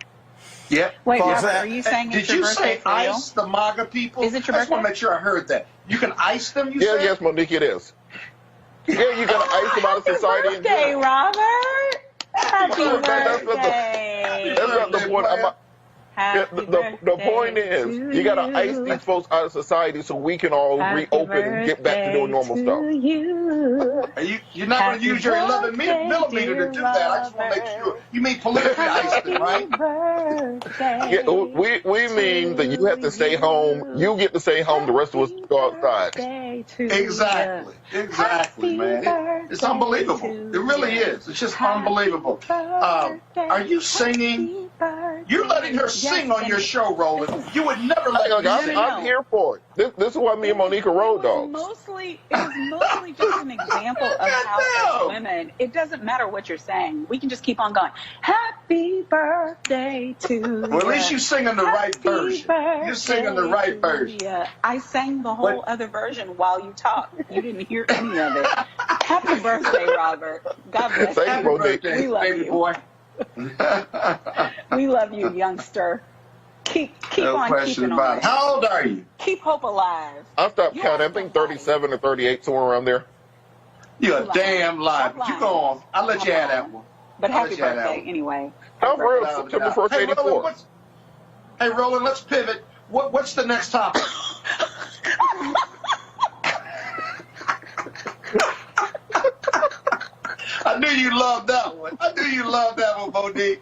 Yeah. Wait, Robert, are you saying did it's your you birthday say for real? ice the MAGA people? Is it your I just want to birthday? make sure I heard that. You can ice them, you said? Yes, Monique, it is. Yeah, you got to ice them out of society in general. Robert. Happy birthday. That's not the point. The point is, you got to ice these folks out of society so we can all reopen and get back to doing normal stuff. You're not going to use your 11 millimeter to do that. I just want to make sure. You mean politically ice them, right? Yeah, we mean that you have to stay home. You get to stay home. The rest of us go outside. Exactly, man. It's unbelievable. It really is. It's just unbelievable. Are you singing? You're letting her sing on your show, Roland. You would never let me sing. I'm here for it. This is why me and Monica road dogs. It was mostly just an example of how as women, it doesn't matter what you're saying. We can just keep on going. Happy birthday to you. Well, at least you're singing the right version. You're singing the right version. I sang the whole other version while you talked. You didn't hear any of it. Happy birthday, Robert. God bless you. Happy birthday, we love baby you. boy. We love you, youngster. Keep on keeping on. How old are you? Keep hope alive. I stopped counting. I think 37 or 38, somewhere around there. You're a damn lie. But you go on. I'll let you have that one. But happy birthday anyway. How real? September 1st, 84. Hey, Roland, let's pivot. What's the next topic? I knew you loved that one. Monique.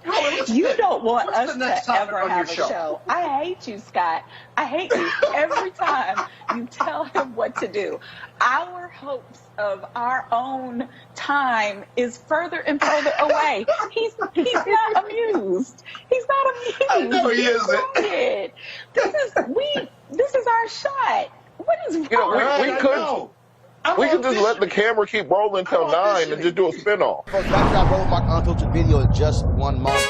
Roland, you don't want us to ever have a show. I hate you, Scott. I hate you every time you tell him what to do. Our hopes of our own time is further and further away. He's not amused. He's not amused. I know he isn't. This is our shot. What is wrong? We could just let the camera keep rolling until 9 and just do a spin-off. Folks, after I rolled my unfiltered video in just 1 month.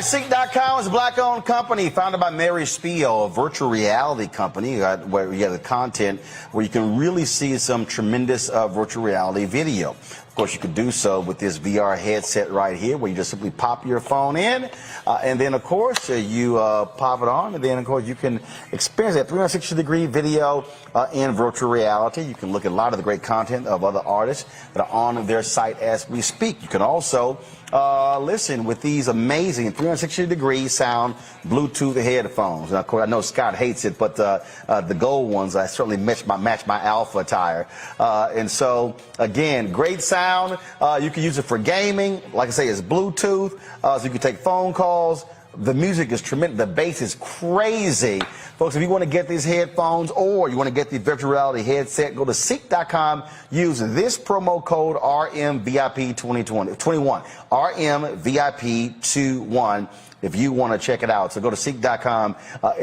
CEEK.com is a black-owned company founded by Mary Spio, a virtual reality company where you have the content where you can really see some tremendous virtual reality video. Of course, you could do so with this VR headset right here, where you just simply pop your phone in, and then, of course, you pop it on, and then, of course, you can experience that 360-degree video in virtual reality. You can look at a lot of the great content of other artists that are on their site as we speak. You can also listen with these amazing 360-degree sound Bluetooth headphones. And of course, I know Scott hates it, but the gold ones, I certainly match my alpha attire. And so, again, great sound. You can use it for gaming. Like I say, it's Bluetooth, so you can take phone calls. The music is tremendous. The bass is crazy. Folks, if you want to get these headphones or you want to get the virtual reality headset, go to CEEK.com. Use this promo code RMVIP2021. RMVIP21 if you want to check it out. So go to CEEK.com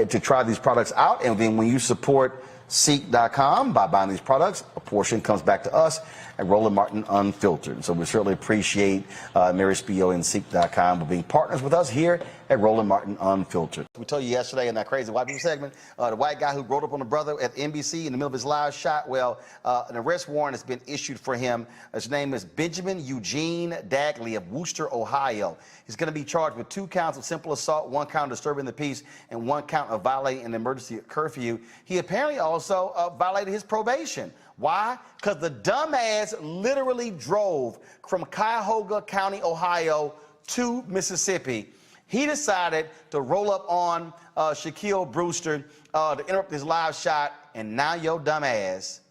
to try these products out. And then when you support CEEK.com by buying these products, a portion comes back to us at Roland Martin Unfiltered. So we certainly appreciate Mary Spio and CEEK.com for being partners with us here at Roland Martin Unfiltered. We told you yesterday in that crazy white people segment, the white guy who rode up on the brother at NBC in the middle of his live shot, well, an arrest warrant has been issued for him. His name is Benjamin Eugene Dagley of Wooster, Ohio. He's going to be charged with 2 counts of simple assault, 1 count of disturbing the peace, and 1 count of violating an emergency curfew. He apparently also violated his probation. Why? Because the dumbass literally drove from Cuyahoga County, Ohio to Mississippi. He decided to roll up on Shaquille Brewster to interrupt his live shot, and now your dumbass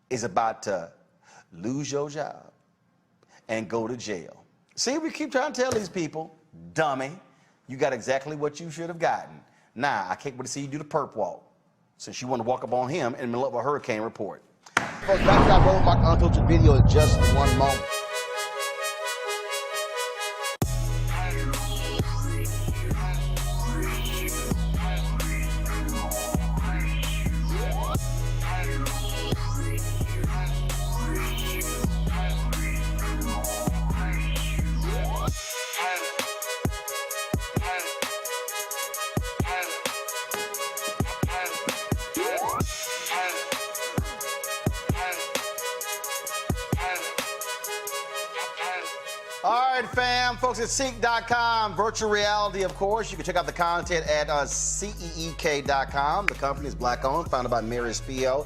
is about to lose your job and go to jail. See, we keep trying to tell these people, dummy, you got exactly what you should have gotten. Now, I can't wait to see you do the perp walk, since you want to walk up on him in the middle of a hurricane report. Folks, back to that Roland Martin Unfiltered video in just one moment. All right, fam, folks, at CEEK.com, virtual reality, of course. You can check out the content at CEEK.com. The company is black-owned, founded by Mary Spio.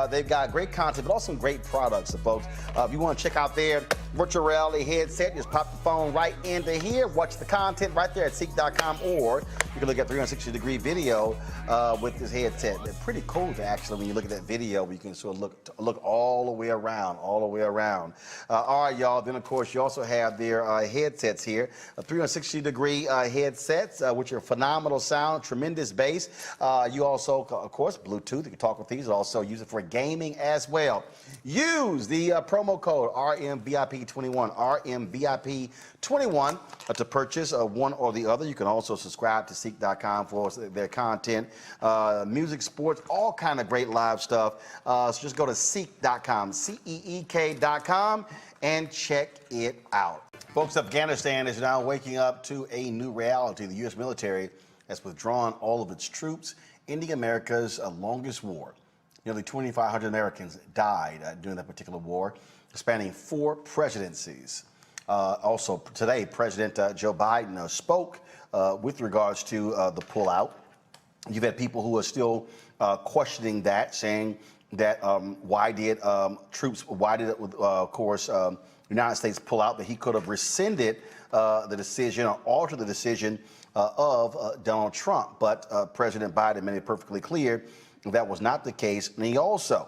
They've got great content, but also some great products, folks. If you want to check out their virtual reality headset, just pop the phone right into here, watch the content right there at CEEK.com, or you can look at 360-degree video with this headset. They're pretty cool, actually, when you look at that video. You can sort of look all the way around, all right, y'all. Then, of course, you also have their headsets here, 360-degree headsets, which are phenomenal sound, tremendous bass. You also, of course, Bluetooth. You can talk with these. Also use it for gaming as well. Use the promo code RMVIP21, RMVIP21 to purchase one or the other. You can also subscribe to CEEK.com for their content, music, sports, all kind of great live stuff. So just go to CEEK.com, CEEK.com, and check it out. Folks, Afghanistan is now waking up to a new reality. The U.S. military has withdrawn all of its troops, ending America's longest war. Nearly 2,500 Americans died during that particular war, spanning 4 presidencies. Also, today, President Joe Biden spoke with regards to the pullout. You've had people who are still questioning that, saying that why did of course, the United States pull out, that he could have rescinded the decision or altered the decision of Donald Trump. But President Biden made it perfectly clear that was not the case. And he also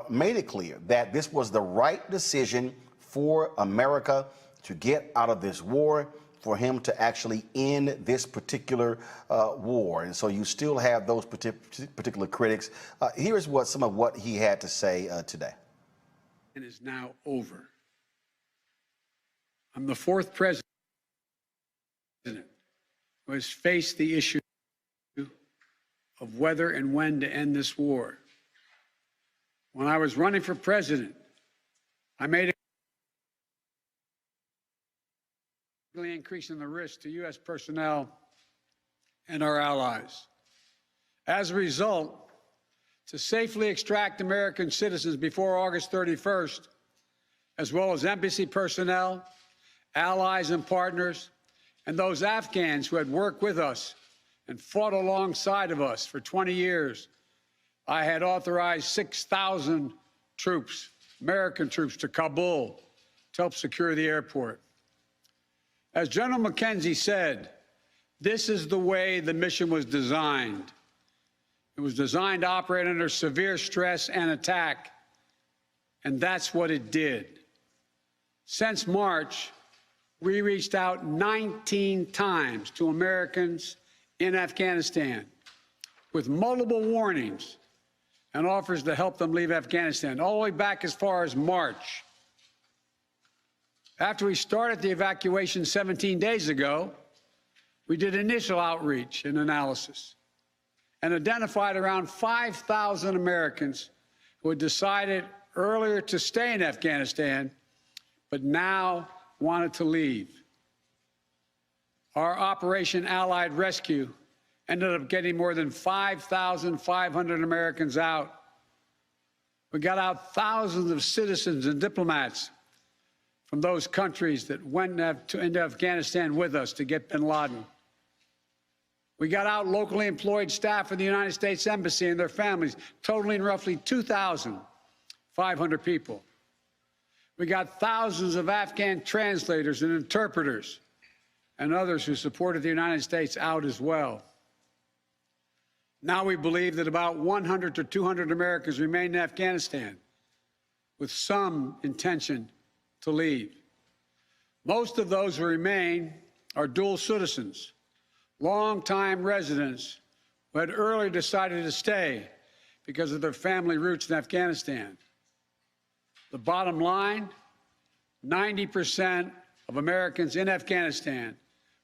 made it clear that this was the right decision for America to get out of this war, for him to actually end this particular war. And so you still have those particular critics. Here's some of what he had to say today. It is now over. I'm the 4th president who has faced the issue of whether and when to end this war. When I was running for president, I made a increasing the risk to U.S. personnel and our allies. As a result, to safely extract American citizens before August 31st, as well as embassy personnel, allies and partners, and those Afghans who had worked with us and fought alongside of us for 20 years, I had authorized 6,000 troops, American troops, to Kabul to help secure the airport. As General McKenzie said, this is the way the mission was designed. It was designed to operate under severe stress and attack, and that's what it did. Since March, we reached out 19 times to Americans in Afghanistan with multiple warnings and offers to help them leave Afghanistan, all the way back as far as March. After we started the evacuation 17 days ago, we did initial outreach and analysis and identified around 5,000 Americans who had decided earlier to stay in Afghanistan, but now wanted to leave. Our Operation Allied Rescue ended up getting more than 5,500 Americans out. We got out thousands of citizens and diplomats from those countries that went into Afghanistan with us to get bin Laden. We got out locally employed staff of the United States Embassy and their families, totaling roughly 2,500 people. We got thousands of Afghan translators and interpreters and others who supported the United States out as well. Now we believe that about 100 to 200 Americans remain in Afghanistan with some intention to leave. Most of those who remain are dual citizens, longtime residents who had earlier decided to stay because of their family roots in Afghanistan. The bottom line, 90% of Americans in Afghanistan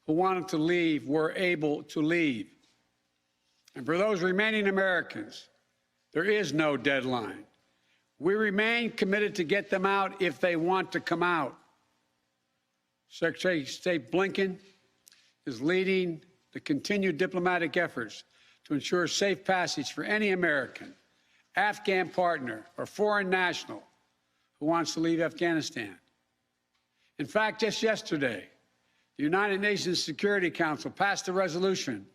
who wanted to leave were able to leave. And for those remaining Americans, there is no deadline. We remain committed to get them out if they want to come out. Secretary of State Blinken is leading the continued diplomatic efforts to ensure safe passage for any American, Afghan partner, or foreign national who wants to leave Afghanistan. In fact, just yesterday, the United Nations Security Council passed a resolution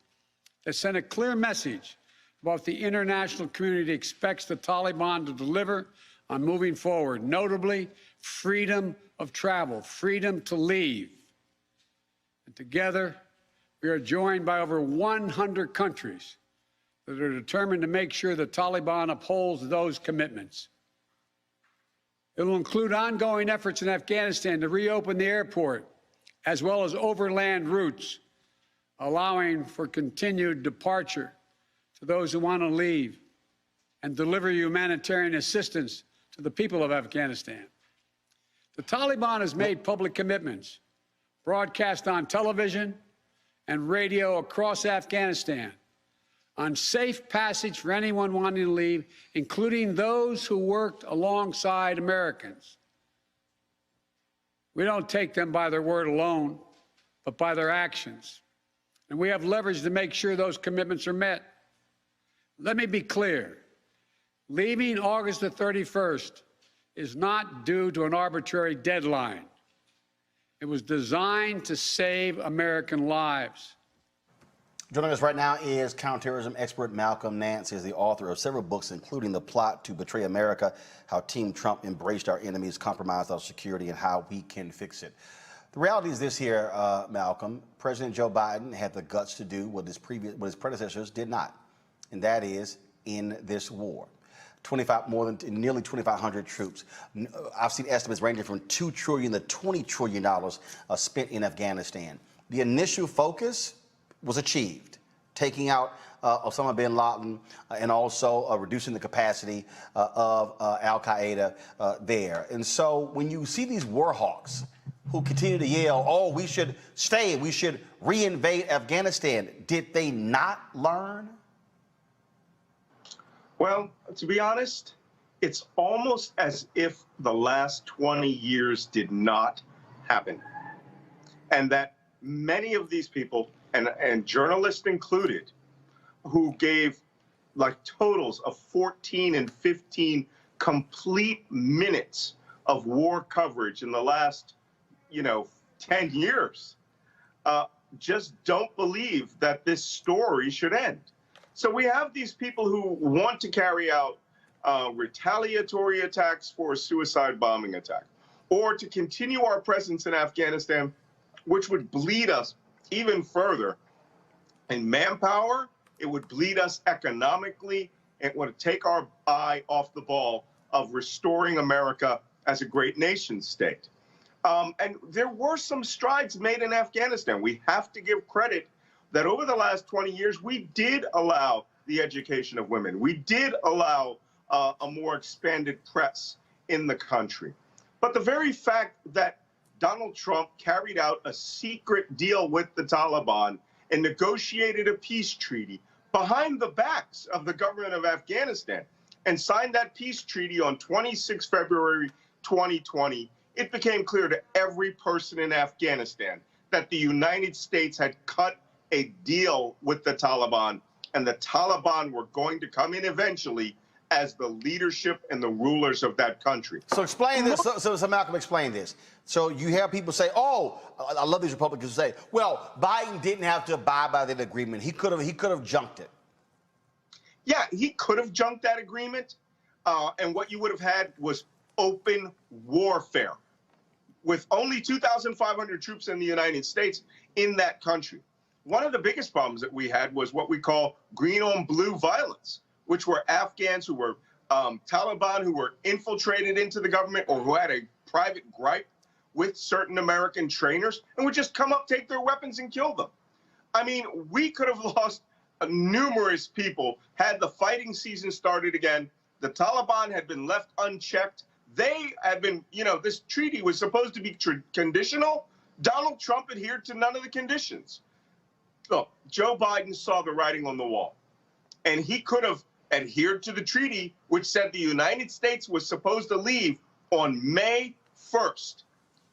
that sent a clear message about what the international community expects the Taliban to deliver on moving forward, notably freedom of travel, freedom to leave. And together, we are joined by over 100 countries that are determined to make sure the Taliban upholds those commitments. It will include ongoing efforts in Afghanistan to reopen the airport, as well as overland routes, allowing for continued departure to those who want to leave and deliver humanitarian assistance to the people of Afghanistan. The Taliban has made public commitments, broadcast on television and radio across Afghanistan, on safe passage for anyone wanting to leave, including those who worked alongside Americans. We don't take them by their word alone, but by their actions. And we have leverage to make sure those commitments are met. Let me be clear. Leaving August the 31st is not due to an arbitrary deadline. It was designed to save American lives. Joining us right now is counterterrorism expert Malcolm Nance. He is the author of several books, including The Plot to Betray America, How Team Trump Embraced Our Enemies, Compromised Our Security, and How We Can Fix It. The reality is this here, Malcolm. President Joe Biden had the guts to do what his predecessors did not, and that is end this war. Nearly 2,500 troops. I've seen estimates ranging from $2 trillion to $20 trillion spent in Afghanistan. The initial focus was achieved, taking out Osama bin Laden and also reducing the capacity of Al-Qaeda there. And so when you see these war hawks who continue to yell, oh, we should stay, we should reinvade Afghanistan, did they not learn? Well, to be honest, it's almost as if the last 20 years did not happen. and that many of these people, and journalists included, who gave like totals of 14 and 15 complete minutes of war coverage in the last, 10 years, just don't believe that this story should end. So we have these people who want to carry out retaliatory attacks for a suicide bombing attack, or to continue our presence in Afghanistan, which would bleed us even further in manpower. It would bleed us economically. It would take our eye off the ball of restoring America as a great nation state. And there were some strides made in Afghanistan. We have to give credit that over the last 20 years, we did allow the education of women. We did allow a more expanded press in the country. But the very fact that Donald Trump carried out a secret deal with the Taliban and negotiated a peace treaty behind the backs of the government of Afghanistan and signed that peace treaty on 26 February 2020, it became clear to every person in Afghanistan that the United States had cut a deal with the Taliban, and the Taliban were going to come in eventually as the leadership and the rulers of that country. So explain this. So Malcolm, explain this. So you hear people say, "Oh, I love these Republicans who say, well, Biden didn't have to abide by that agreement. He could have junked it." Yeah, he could have junked that agreement, and what you would have had was open warfare with only 2,500 troops in the United States in that country. One of the biggest problems that we had was what we call green on blue violence, which were Afghans who were Taliban who were infiltrated into the government or who had a private gripe with certain American trainers and would just come up, take their weapons, and kill them. I mean, we could have lost numerous people had the fighting season started again. The Taliban had been left unchecked. They had been, this treaty was supposed to be conditional. Donald Trump adhered to none of the conditions. Look, Joe Biden saw the writing on the wall, and he could have adhered to the treaty, which said the United States was supposed to leave on May 1st.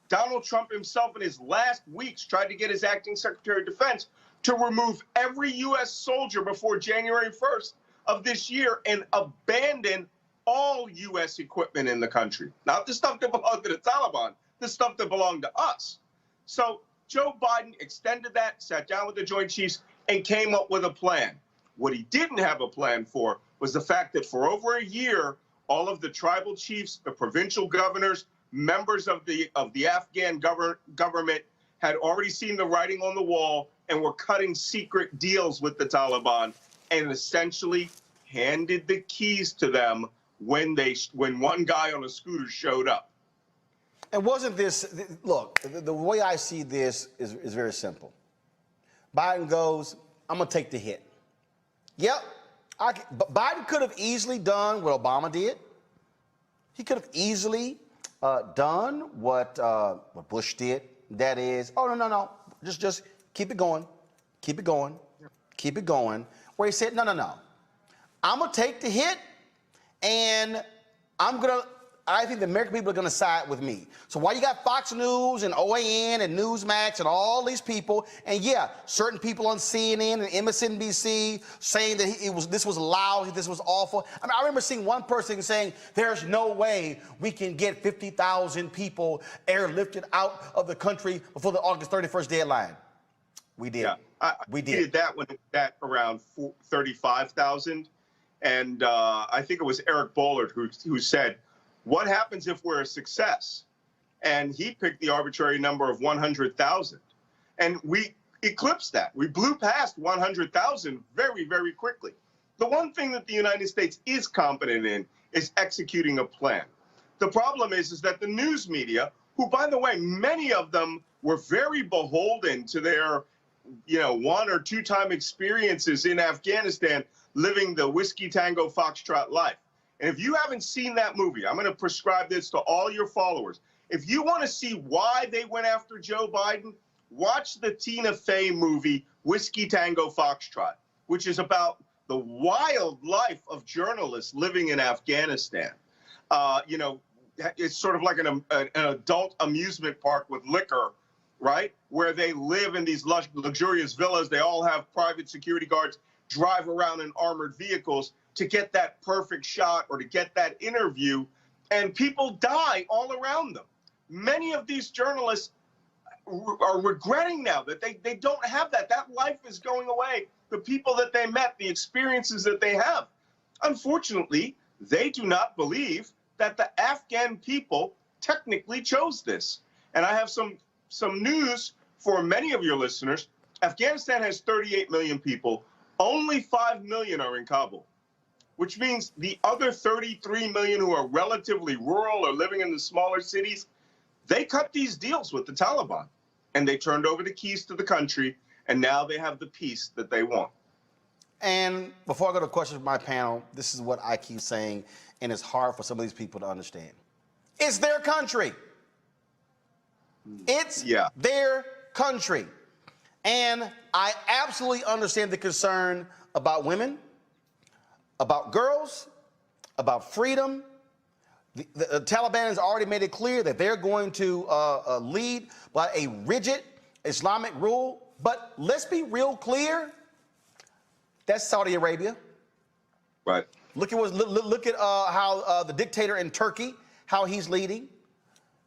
Donald Trump himself in his last weeks tried to get his acting Secretary of Defense to remove every U.S. soldier before January 1st of this year and abandon all U.S. equipment in the country. Not the stuff that belonged to the Taliban, the stuff that belonged to us. So Joe Biden extended that, sat down with the Joint Chiefs, and came up with a plan. What he didn't have a plan for was the fact that for over a year, all of the tribal chiefs, the provincial governors, members of the Afghan government had already seen the writing on the wall and were cutting secret deals with the Taliban and essentially handed the keys to them when one guy on a scooter showed up. And wasn't this, look, the way I see this is very simple. Biden goes, I'm going to take the hit. Yep. Biden could have easily done what Obama did. He could have easily done what Bush did. That is, oh, no. Just keep it going. Keep it going. Keep it going. Where he said, no. I'm going to take the hit, and I think the American people are going to side with me. So while you got Fox News and OAN and Newsmax and all these people, and yeah, certain people on CNN and MSNBC saying that this was loud, this was awful. I mean, I remember seeing one person saying, there's no way we can get 50,000 people airlifted out of the country before the August 31st deadline. We did. Yeah, we did. We did that when it was at around 35,000. And I think it was Eric Bollard who said, what happens if we're a success? And he picked the arbitrary number of 100,000. And we eclipsed that. We blew past 100,000 very, very quickly. The one thing that the United States is competent in is executing a plan. The problem is that the news media, who, by the way, many of them were very beholden to their, 1 or 2 time experiences in Afghanistan, living the Whiskey Tango Foxtrot life. And if you haven't seen that movie, I'm going to prescribe this to all your followers. If you want to see why they went after Joe Biden, watch the Tina Fey movie, Whiskey Tango Foxtrot, which is about the wild life of journalists living in Afghanistan. It's sort of like an adult amusement park with liquor right? Where they live in these luxurious villas. They all have private security guards, drive around in armored vehicles to get that perfect shot or to get that interview, and people die all around them. Many of these journalists are regretting now that they don't have that. That life is going away. The people that they met, the experiences that they have. Unfortunately, they do not believe that the Afghan people technically chose this. And I have some news for many of your listeners. Afghanistan has 38 million people. Only 5 million are in Kabul, which means the other 33 million who are relatively rural or living in the smaller cities, they cut these deals with the Taliban, and they turned over the keys to the country, and now they have the peace that they want. And before I go to questions from my panel, this is what I keep saying, and it's hard for some of these people to understand. It's their country. It's their country. And I absolutely understand the concern about women, about girls, about freedom. The Taliban has already made it clear that they're going to lead by a rigid Islamic rule. But let's be real clear. That's Saudi Arabia. Right. Look at how the dictator in Turkey, how he's leading.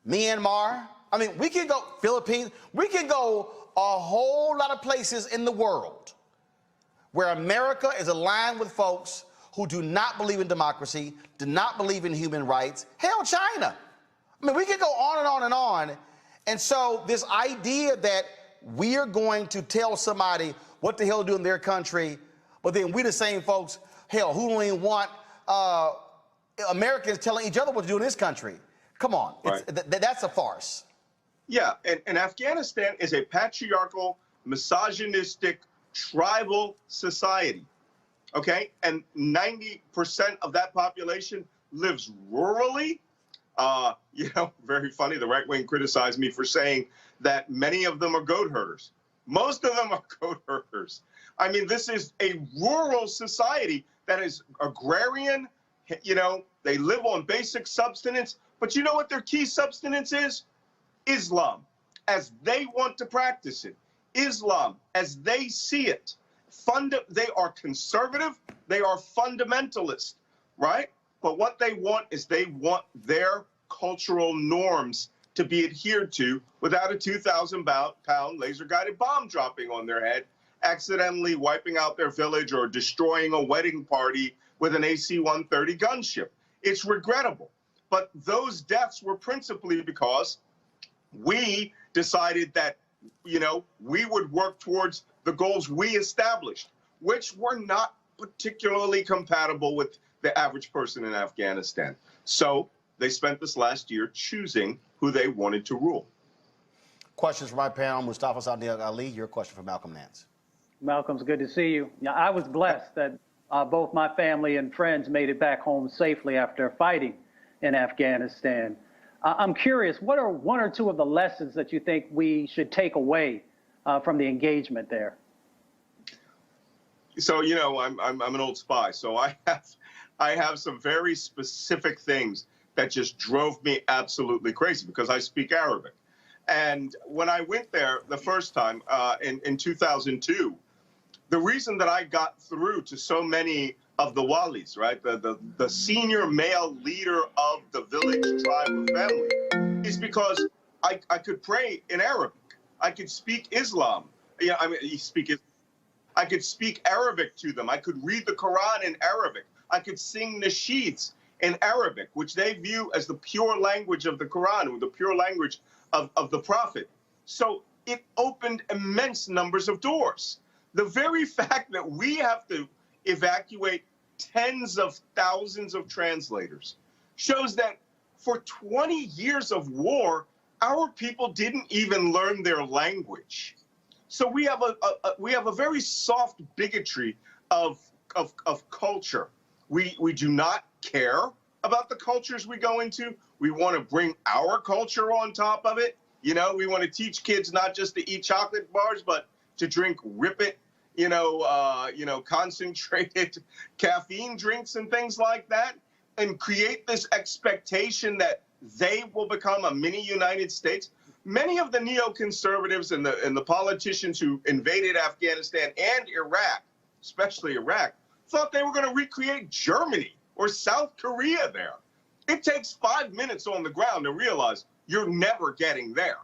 Myanmar. I mean, we can go Philippines. We can go a whole lot of places in the world where America is aligned with folks who do not believe in democracy, do not believe in human rights. Hell, China. I mean, we can go on and on and on. And so this idea that we are going to tell somebody what the hell to do in their country, but then we the same folks, hell, who don't even want Americans telling each other what to do in this country. Come on, right. That's a farce. Yeah, and Afghanistan is a patriarchal, misogynistic, tribal society, okay? And 90% of that population lives rurally. You know, very funny, the right wing criticized me for saying that many of them are goat herders. Most of them are goat herders. I mean, this is a rural society that is agrarian. You know, they live on basic subsistence. But you know what their key subsistence is? Islam, as they want to practice it. Islam, as they see it. They are conservative. They are fundamentalist, right? But what they want is they want their cultural norms to be adhered to without a 2,000-pound laser-guided bomb dropping on their head, accidentally wiping out their village or destroying a wedding party with an AC-130 gunship. It's regrettable. But those deaths were principally because we decided that, you know, we would work towards the goals we established, which were not particularly compatible with the average person in Afghanistan. So they spent this last year choosing who they wanted to rule. Questions from my panel. Mustafa Sadiq Ali, your question for Malcolm Nance. Malcolm's good to see you. Yeah, I was blessed that both my family and friends made it back home safely after fighting in Afghanistan. I'm curious, what are one or two of the lessons that you think we should take away from the engagement there? So, you know, I'm an old spy, so I have some very specific things that just drove me absolutely crazy because I speak Arabic. And when I went there the first time in 2002, the reason that I got through to so many of the walis, right, the senior male leader of the village, tribe, or family, is because I could pray in Arabic. I could speak Islam. Yeah, I mean, I could speak Arabic to them. I could read the Quran in Arabic. I could sing nasheeds in Arabic, which they view as the pure language of the Quran, or the pure language of the Prophet. So it opened immense numbers of doors. The very fact that we have to evacuate tens of thousands of translators shows that for 20 years of war, our people didn't even learn their language. So we have a very soft bigotry of culture. We do not care about the cultures we go into. We want to bring our culture on top of it. You know, we want to teach kids not just to eat chocolate bars, but to drink Rip It, concentrated caffeine drinks and things like that, and create this expectation that they will become a mini United States. Many of the neoconservatives and the politicians who invaded Afghanistan and Iraq, especially Iraq, thought they were going to recreate Germany or South Korea there. It takes 5 minutes on the ground to realize you're never getting there.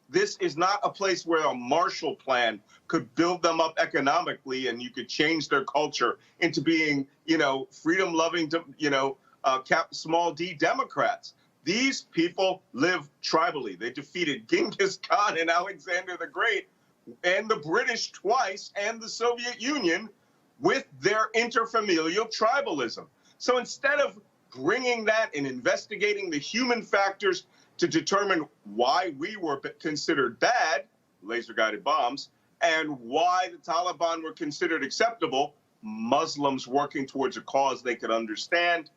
This is not a place where a Marshall Plan could build them up economically and you could change their culture into being, freedom-loving, small d Democrats. These people live tribally. They defeated Genghis Khan and Alexander the Great and the British twice and the Soviet Union with their interfamilial tribalism. So instead of bringing that and investigating the human factors to determine why we were considered bad, laser-guided bombs, and why the Taliban were considered acceptable, Muslims working towards a cause they could understand,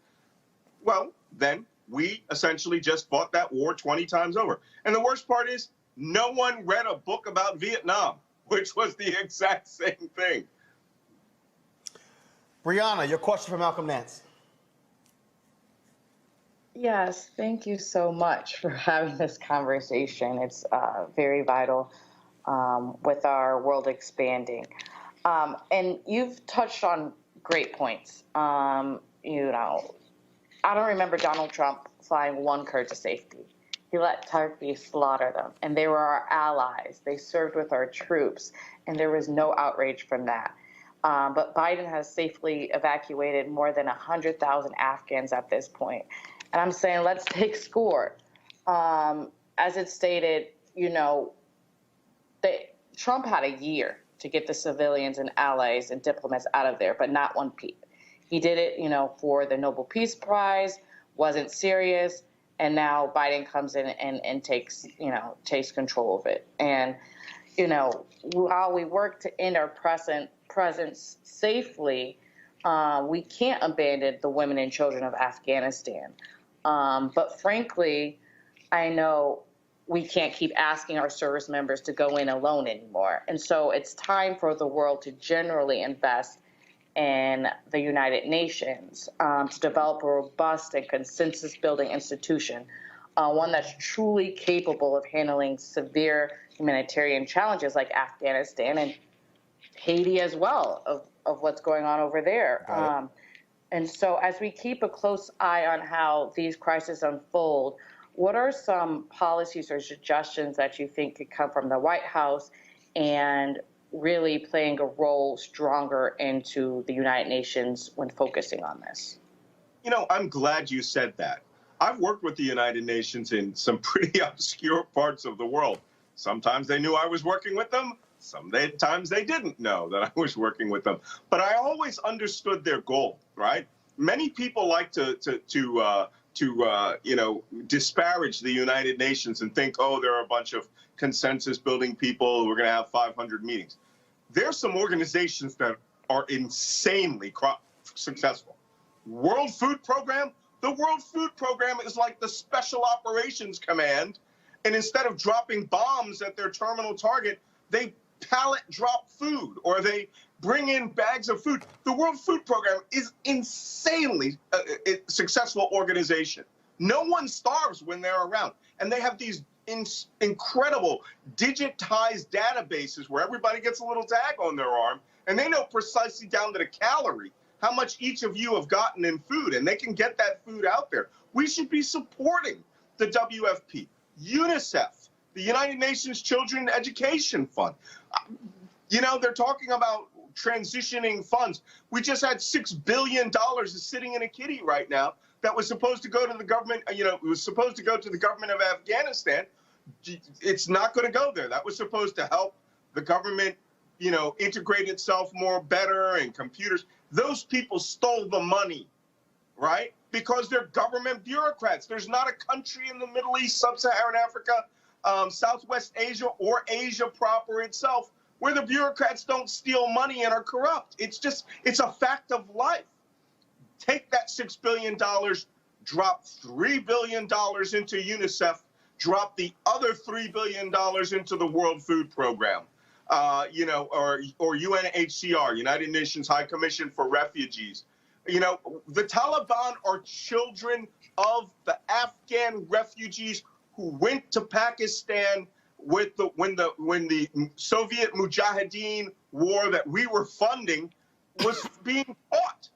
well, then we essentially just fought that war 20 times over. And the worst part is no one read a book about Vietnam, which was the exact same thing. Brianna, your question for Malcolm Nance. Yes, thank you so much for having this conversation. It's very vital with our world expanding. And you've touched on great points. I don't remember Donald Trump flying one Kurd to safety. He let Turkey slaughter them, and they were our allies. They served with our troops, and there was no outrage from that. But Biden has safely evacuated more than 100,000 Afghans at this point. And I'm saying, let's take score. As it stated, Trump had a year to get the civilians and allies and diplomats out of there, but not one peep. He did it, for the Nobel Peace Prize, wasn't serious, and now Biden comes in and takes control of it. And, while we work to end our presence safely, we can't abandon the women and children of Afghanistan. But frankly, I know we can't keep asking our service members to go in alone anymore. And so it's time for the world to generally invest in the United Nations to develop a robust and consensus-building institution, one that's truly capable of handling severe humanitarian challenges like Afghanistan and Haiti as well, of what's going on over there. And so as we keep a close eye on how these crises unfold, what are some policies or suggestions that you think could come from the White House and really playing a role stronger into the United Nations when focusing on this? I'm glad you said that. I've worked with the United Nations in some pretty obscure parts of the world. Sometimes they knew I was working with them. Sometimes they didn't know that I was working with them. But I always understood their goal, right? Many people like to disparage the United Nations and think, oh, there are a bunch of consensus-building people. We're going to have 500 meetings. There's some organizations that are insanely successful. World Food Program. The World Food Program is like the Special Operations Command. And instead of dropping bombs at their terminal target, they pallet drop food or they bring in bags of food. The World Food Program is insanely successful organization. No one starves when they're around. And they have these incredible digitized databases where everybody gets a little tag on their arm, and they know precisely down to the calorie how much each of you have gotten in food, and they can get that food out there. We should be supporting the WFP, UNICEF, the United Nations Children Education Fund. They're talking about transitioning funds. We just had $6 billion sitting in a kitty right now that was supposed to go to the government, it was supposed to go to the government of Afghanistan. It's not going to go there. That was supposed to help the government, integrate itself better and computers. Those people stole the money, right? Because they're government bureaucrats. There's not a country in the Middle East, Sub-Saharan Africa, Southwest Asia, or Asia proper itself where the bureaucrats don't steal money and are corrupt. It's a fact of life. Take that $6 billion, drop $3 billion into UNICEF, drop the other $3 billion into the World Food Program, or UNHCR, United Nations High Commission for Refugees. The Taliban are children of the Afghan refugees who went to Pakistan with when the Soviet Mujahideen war that we were funding was being fought.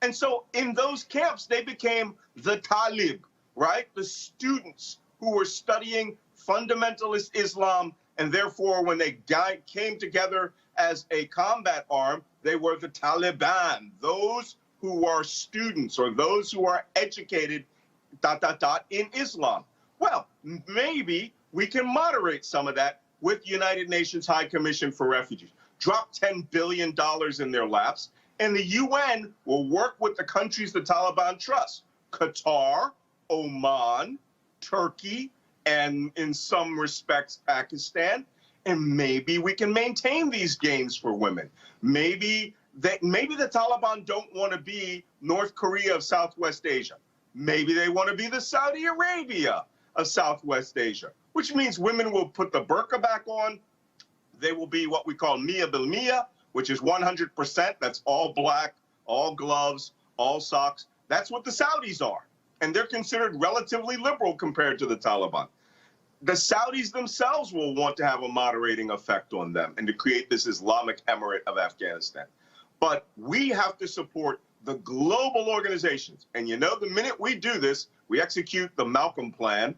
And so in those camps, they became the Talib, right? The students who were studying fundamentalist Islam, and therefore when they came together as a combat arm, they were the Taliban, those who are students or those who are educated, in Islam. Well, maybe we can moderate some of that with United Nations High Commission for Refugees. Drop $10 billion in their laps, and the UN will work with the countries the Taliban trust. Qatar, Oman, Turkey, and in some respects, Pakistan. And maybe we can maintain these gains for women. Maybe the Taliban don't want to be North Korea of Southwest Asia. Maybe they want to be the Saudi Arabia of Southwest Asia, which means women will put the burqa back on. They will be what we call Mia bil Mia, which is 100%. That's all black, all gloves, all socks. That's what the Saudis are. And they're considered relatively liberal compared to the Taliban. The Saudis themselves will want to have a moderating effect on them and to create this Islamic Emirate of Afghanistan. But we have to support the global organizations. And you know, the minute we do this, we execute the Malcolm Plan,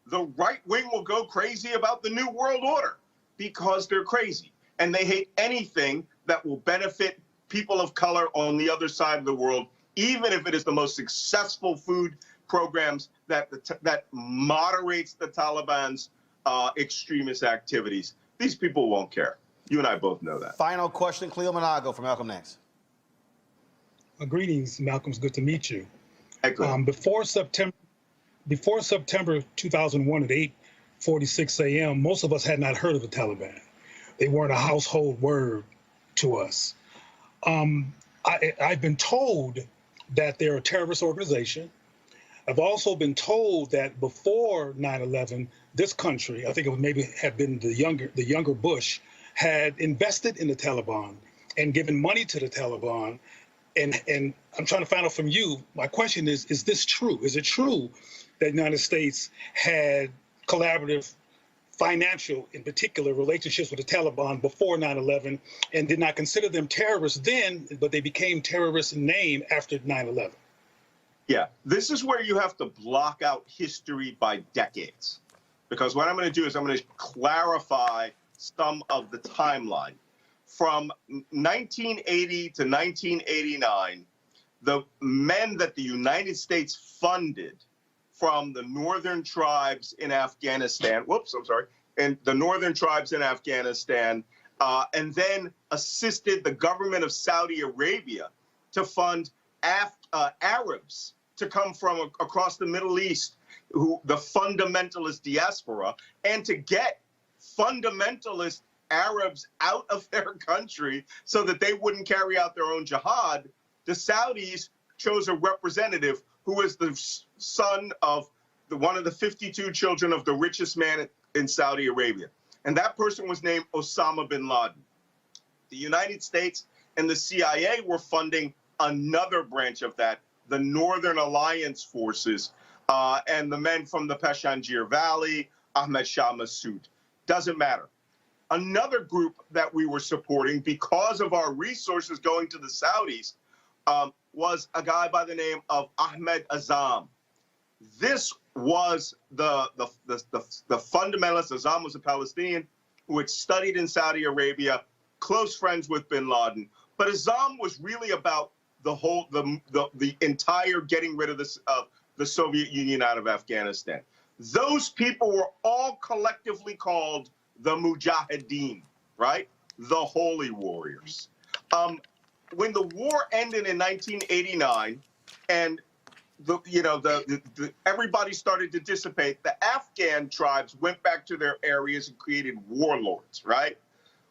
the right wing will go crazy about the New World Order because they're crazy. And they hate anything that will benefit people of color on the other side of the world, even if it is the most successful food programs that moderates the Taliban's extremist activities. These people won't care. You and I both know that. Final question, Cleo Monago from Malcolm X. Greetings, Malcolm. It's good to meet you. Hey, before September 2001 at 8:46 a.m., most of us had not heard of the Taliban. They weren't a household word to us. I've been told that they're a terrorist organization. I've also been told that before 9/11, this country, I think it would maybe have been the younger Bush, had invested in the Taliban and given money to the Taliban. And I'm trying to find out from you, my question is this true? Is it true that the United States had collaborative financial, in particular, relationships with the Taliban before 9/11 and did not consider them terrorists then, but they became terrorists in name after 9/11? Yeah, this is where you have to block out history by decades. Because what I'm going to do is I'm going to clarify some of the timeline. From 1980 to 1989, the men that the United States funded from the northern tribes in Afghanistan, and the northern tribes in Afghanistan, and then assisted the government of Saudi Arabia to fund Arabs to come from across the Middle East, the fundamentalist diaspora, and to get fundamentalist Arabs out of their country so that they wouldn't carry out their own jihad. The Saudis chose a representative who is the son of one of the 52 children of the richest man in Saudi Arabia. And that person was named Osama bin Laden. The United States and the CIA were funding another branch of that, the Northern Alliance forces, and the men from the Pashanjir Valley, Ahmed Shah Massoud. Doesn't matter. Another group that we were supporting because of our resources going to the Saudis was a guy by the name of Ahmed Azam. This was the fundamentalist. Azam was a Palestinian who had studied in Saudi Arabia, close friends with bin Laden. But Azam was really about the entire getting rid of the Soviet Union out of Afghanistan. Those people were all collectively called the Mujahideen, right? The Holy Warriors. When the war ended in 1989, and everybody started to dissipate, the Afghan tribes went back to their areas and created warlords, right?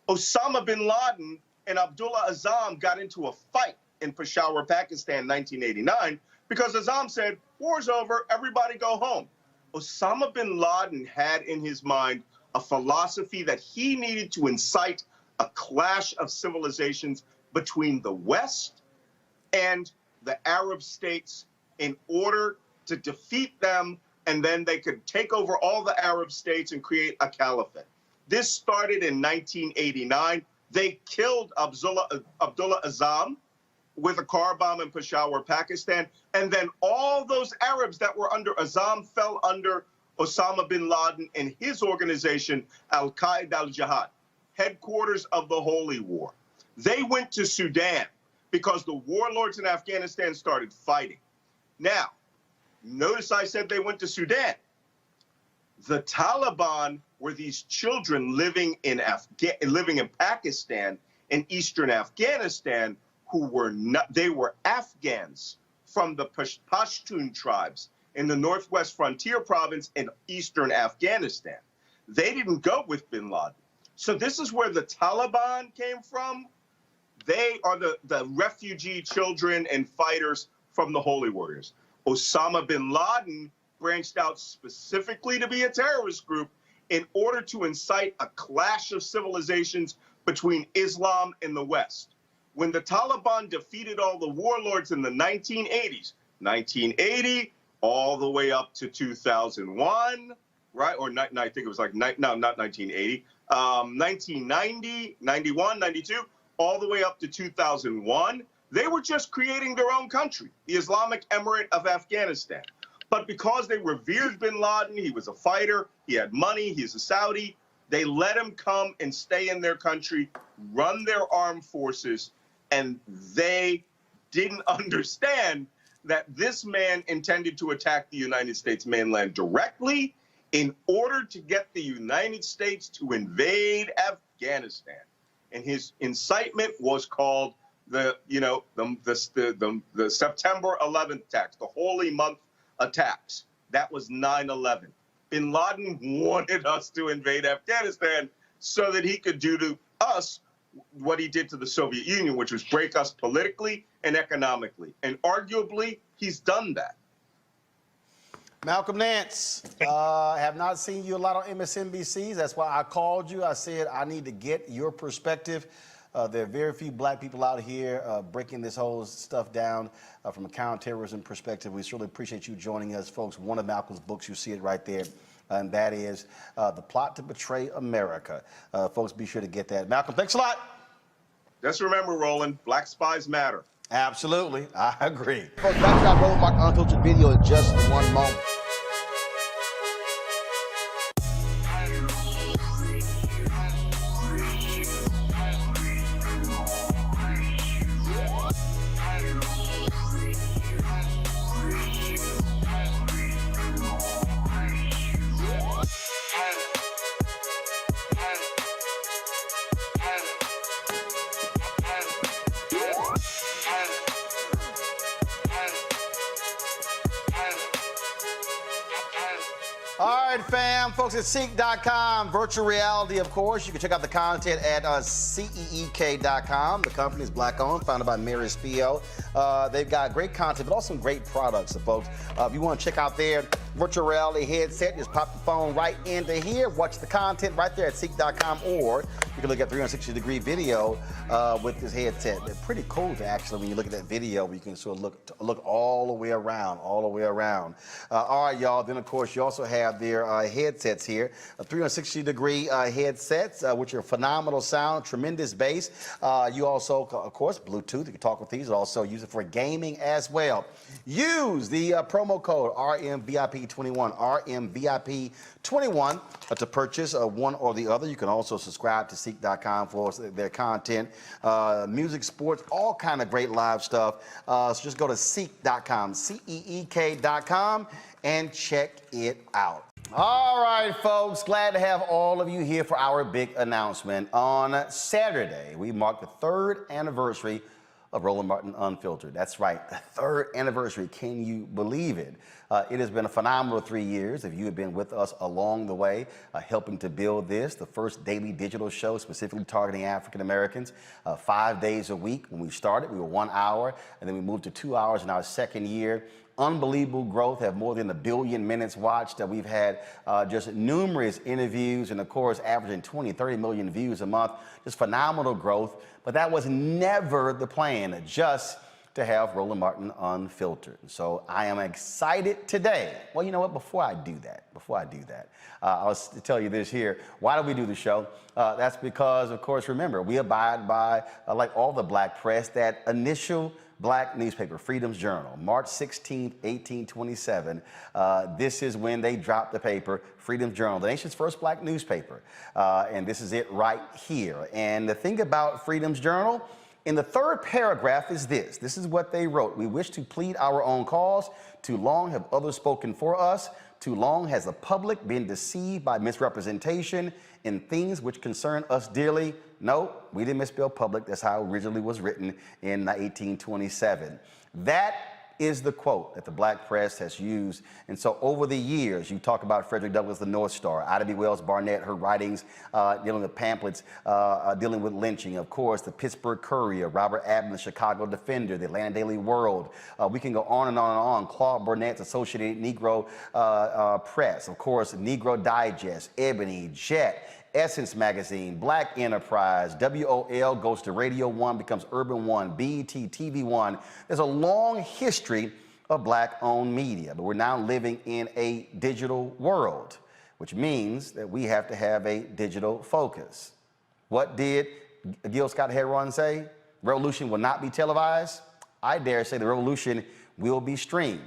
Osama bin Laden and Abdullah Azam got into a fight in Peshawar, Pakistan, in 1989, because Azam said, war's over, everybody go home. Osama bin Laden had in his mind a philosophy that he needed to incite a clash of civilizations between the West and the Arab states in order to defeat them and then they could take over all the Arab states and create a caliphate. This started in 1989. They killed Abdullah Azzam with a car bomb in Peshawar, Pakistan. And then all those Arabs that were under Azzam fell under Osama bin Laden and his organization, Al-Qaeda al-Jihad, headquarters of the Holy War. They went to Sudan because the warlords in Afghanistan started fighting. Now, notice I said they went to Sudan. The Taliban were these children living in Pakistan and eastern Afghanistan who were not, they were Afghans from the Pashtun tribes in the northwest frontier province in eastern Afghanistan. They didn't go with bin Laden. So this is where the Taliban came from. They are the refugee children and fighters from the Holy Warriors. Osama bin Laden branched out specifically to be a terrorist group in order to incite a clash of civilizations between Islam and the West. When the Taliban defeated all the warlords in the 1980s, 1980 all the way up to 2001, right? Or I think it was like, no, not 1980, 1990, 91, 92, all the way up to 2001, they were just creating their own country, the Islamic Emirate of Afghanistan. But because they revered bin Laden, he was a fighter, he had money, he's a Saudi, they let him come and stay in their country, run their armed forces, and they didn't understand that this man intended to attack the United States mainland directly in order to get the United States to invade Afghanistan. And his incitement was called the September 11th attacks, the holy month attacks. That was 9/11. Bin Laden wanted us to invade Afghanistan so that he could do to us what he did to the Soviet Union, which was break us politically and economically. And arguably, he's done that. Malcolm Nance, have not seen you a lot on MSNBCs. That's why I called you. I said I need to get your perspective. There are very few black people out here breaking this whole stuff down from a counterterrorism perspective. We certainly appreciate you joining us, folks. One of Malcolm's books, you see it right there, and that is The Plot to Betray America. Folks, be sure to get that. Malcolm, thanks a lot. Just remember, Roland, black spies matter. Absolutely, I agree. Folks, back to our Roland Mark Unfiltered video in just one moment. All right, fam, folks at CEEK.com, virtual reality, of course. You can check out the content at CEEK.com. The company is black-owned, founded by Mary Spio. They've got great content, but also great products, so folks. If you want to check out their virtual reality headset, just pop the phone right into here, watch the content right there at CEEK.com, or you can look at 360-degree video with this headset. They're pretty cool, actually, when you look at that video. You can sort of look all the way around, all right, y'all. Then, of course, you also have their headsets here, 360-degree headsets, which are phenomenal sound, tremendous bass. You also, of course, Bluetooth. You can talk with these. Also use it for gaming as well. Use the promo code RMVIP21, RMVIP21 to purchase one or the other. You can also subscribe to CEEK.com for their content, music, sports, all kind of great live stuff. So just go to CEEK.com, CEEK.com, and check it out. All right, folks, glad to have all of you here for our big announcement. On Saturday, we mark the 3rd anniversary of Roland Martin Unfiltered. That's right, the 3rd anniversary. Can you believe it? It has been a phenomenal 3 years. If you have been with us along the way, helping to build this, the first daily digital show specifically targeting African Americans, 5 days a week. When we started, we were 1 hour, and then we moved to 2 hours in our 2nd year. Unbelievable growth, have more than 1 billion minutes watched. We've had just numerous interviews, and of course, averaging 20, 30 million views a month. Just phenomenal growth, but that was never the plan. Just to have Roland Martin Unfiltered. So I am excited today. Well, you know what? Before I do that, I'll tell you this here. Why do we do the show? That's because, of course, remember, we abide by, like all the black press, that initial black newspaper, Freedom's Journal, March 16th, 1827. This is when they dropped the paper, Freedom's Journal, the nation's first black newspaper. And this is it right here. And the thing about Freedom's Journal, in the third paragraph is this. This is what they wrote. We wish to plead our own cause. Too long have others spoken for us. Too long has the public been deceived by misrepresentation in things which concern us dearly. No, we didn't misspell public. That's how it originally was written in 1827. That is the quote that the black press has used. And so over the years, you talk about Frederick Douglass, the North Star, Ida B. Wells Barnett, her writings dealing with pamphlets, dealing with lynching. Of course, the Pittsburgh Courier, Robert Abney, the Chicago Defender, the Atlanta Daily World. We can go on and on and on. Claude Burnett's Associated Negro Press. Of course, Negro Digest, Ebony, Jet, Essence Magazine, Black Enterprise, WOL goes to Radio 1, becomes Urban 1, BET, TV 1. There's a long history of black-owned media, but we're now living in a digital world, which means that we have to have a digital focus. What did Gil Scott-Heron say? Revolution will not be televised. I dare say the revolution will be streamed,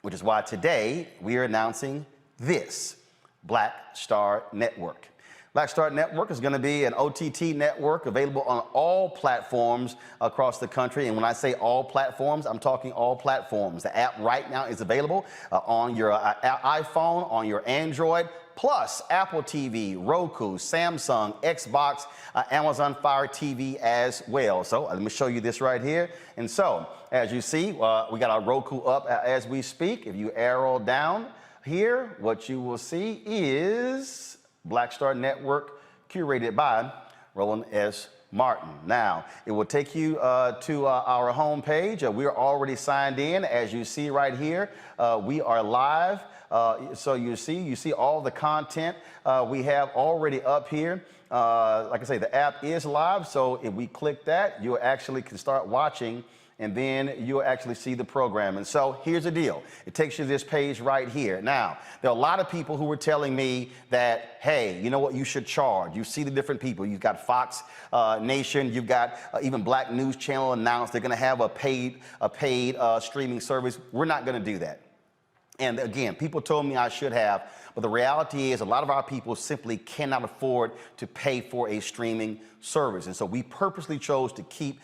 which is why today we are announcing this, Black Star Network. Black Star Network is going to be an OTT network available on all platforms across the country. And when I say all platforms, I'm talking all platforms. The app right now is available on your iPhone, on your Android, plus Apple TV, Roku, Samsung, Xbox, Amazon Fire TV as well. So let me show you this right here. And so, as you see, we got our Roku up as we speak. If you arrow down here, what you will see is Black Star Network, curated by Roland S. Martin. Now, it will take you to our homepage. We are already signed in, as you see right here. We are live. So you see all the content we have already up here. Like I say, the app is live. So if we click that, you actually can start watching, and then you'll actually see the program. And so here's the deal. It takes you to this page right here. Now, there are a lot of people who were telling me that, hey, you know what, you should charge. You see the different people. You've got Fox Nation. You've got even Black News Channel announced they're going to have a paid streaming service. We're not going to do that. And again, people told me I should have, but the reality is a lot of our people simply cannot afford to pay for a streaming service. And so we purposely chose to keep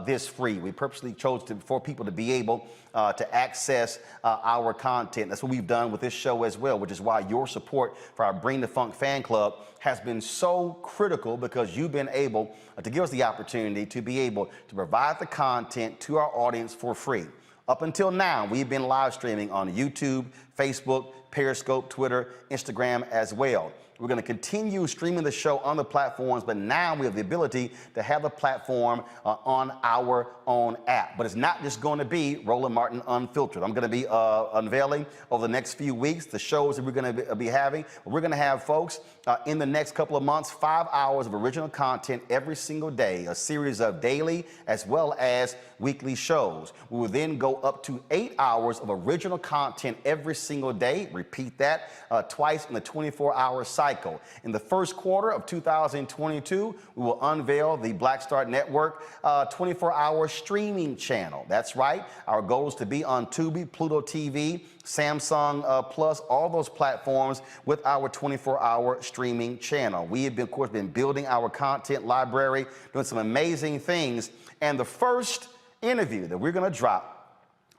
this free. We purposely chose for people to be able to access our content. That's what we've done with this show as well, which is why your support for our Bring the Funk fan club has been so critical, because you've been able to give us the opportunity to be able to provide the content to our audience for free. Up until now, we've been live streaming on YouTube, Facebook, Periscope, Twitter, Instagram as well. We're going to continue streaming the show on the platforms, but now we have the ability to have the platform on our own app. But it's not just going to be Roland Martin Unfiltered. I'm going to be unveiling over the next few weeks the shows that we're going to be having. We're going to have, folks, in the next couple of months, 5 hours of original content every single day, a series of daily as well as weekly shows. We will then go up to 8 hours of original content every single day. Repeat that twice in the 24-hour cycle. In the first quarter of 2022, we will unveil the Black Star Network 24-hour streaming channel. That's right. Our goal is to be on Tubi, Pluto TV, Samsung Plus, all those platforms with our 24-hour streaming channel. We have, of course, been building our content library, doing some amazing things. And the first interview that we're going to drop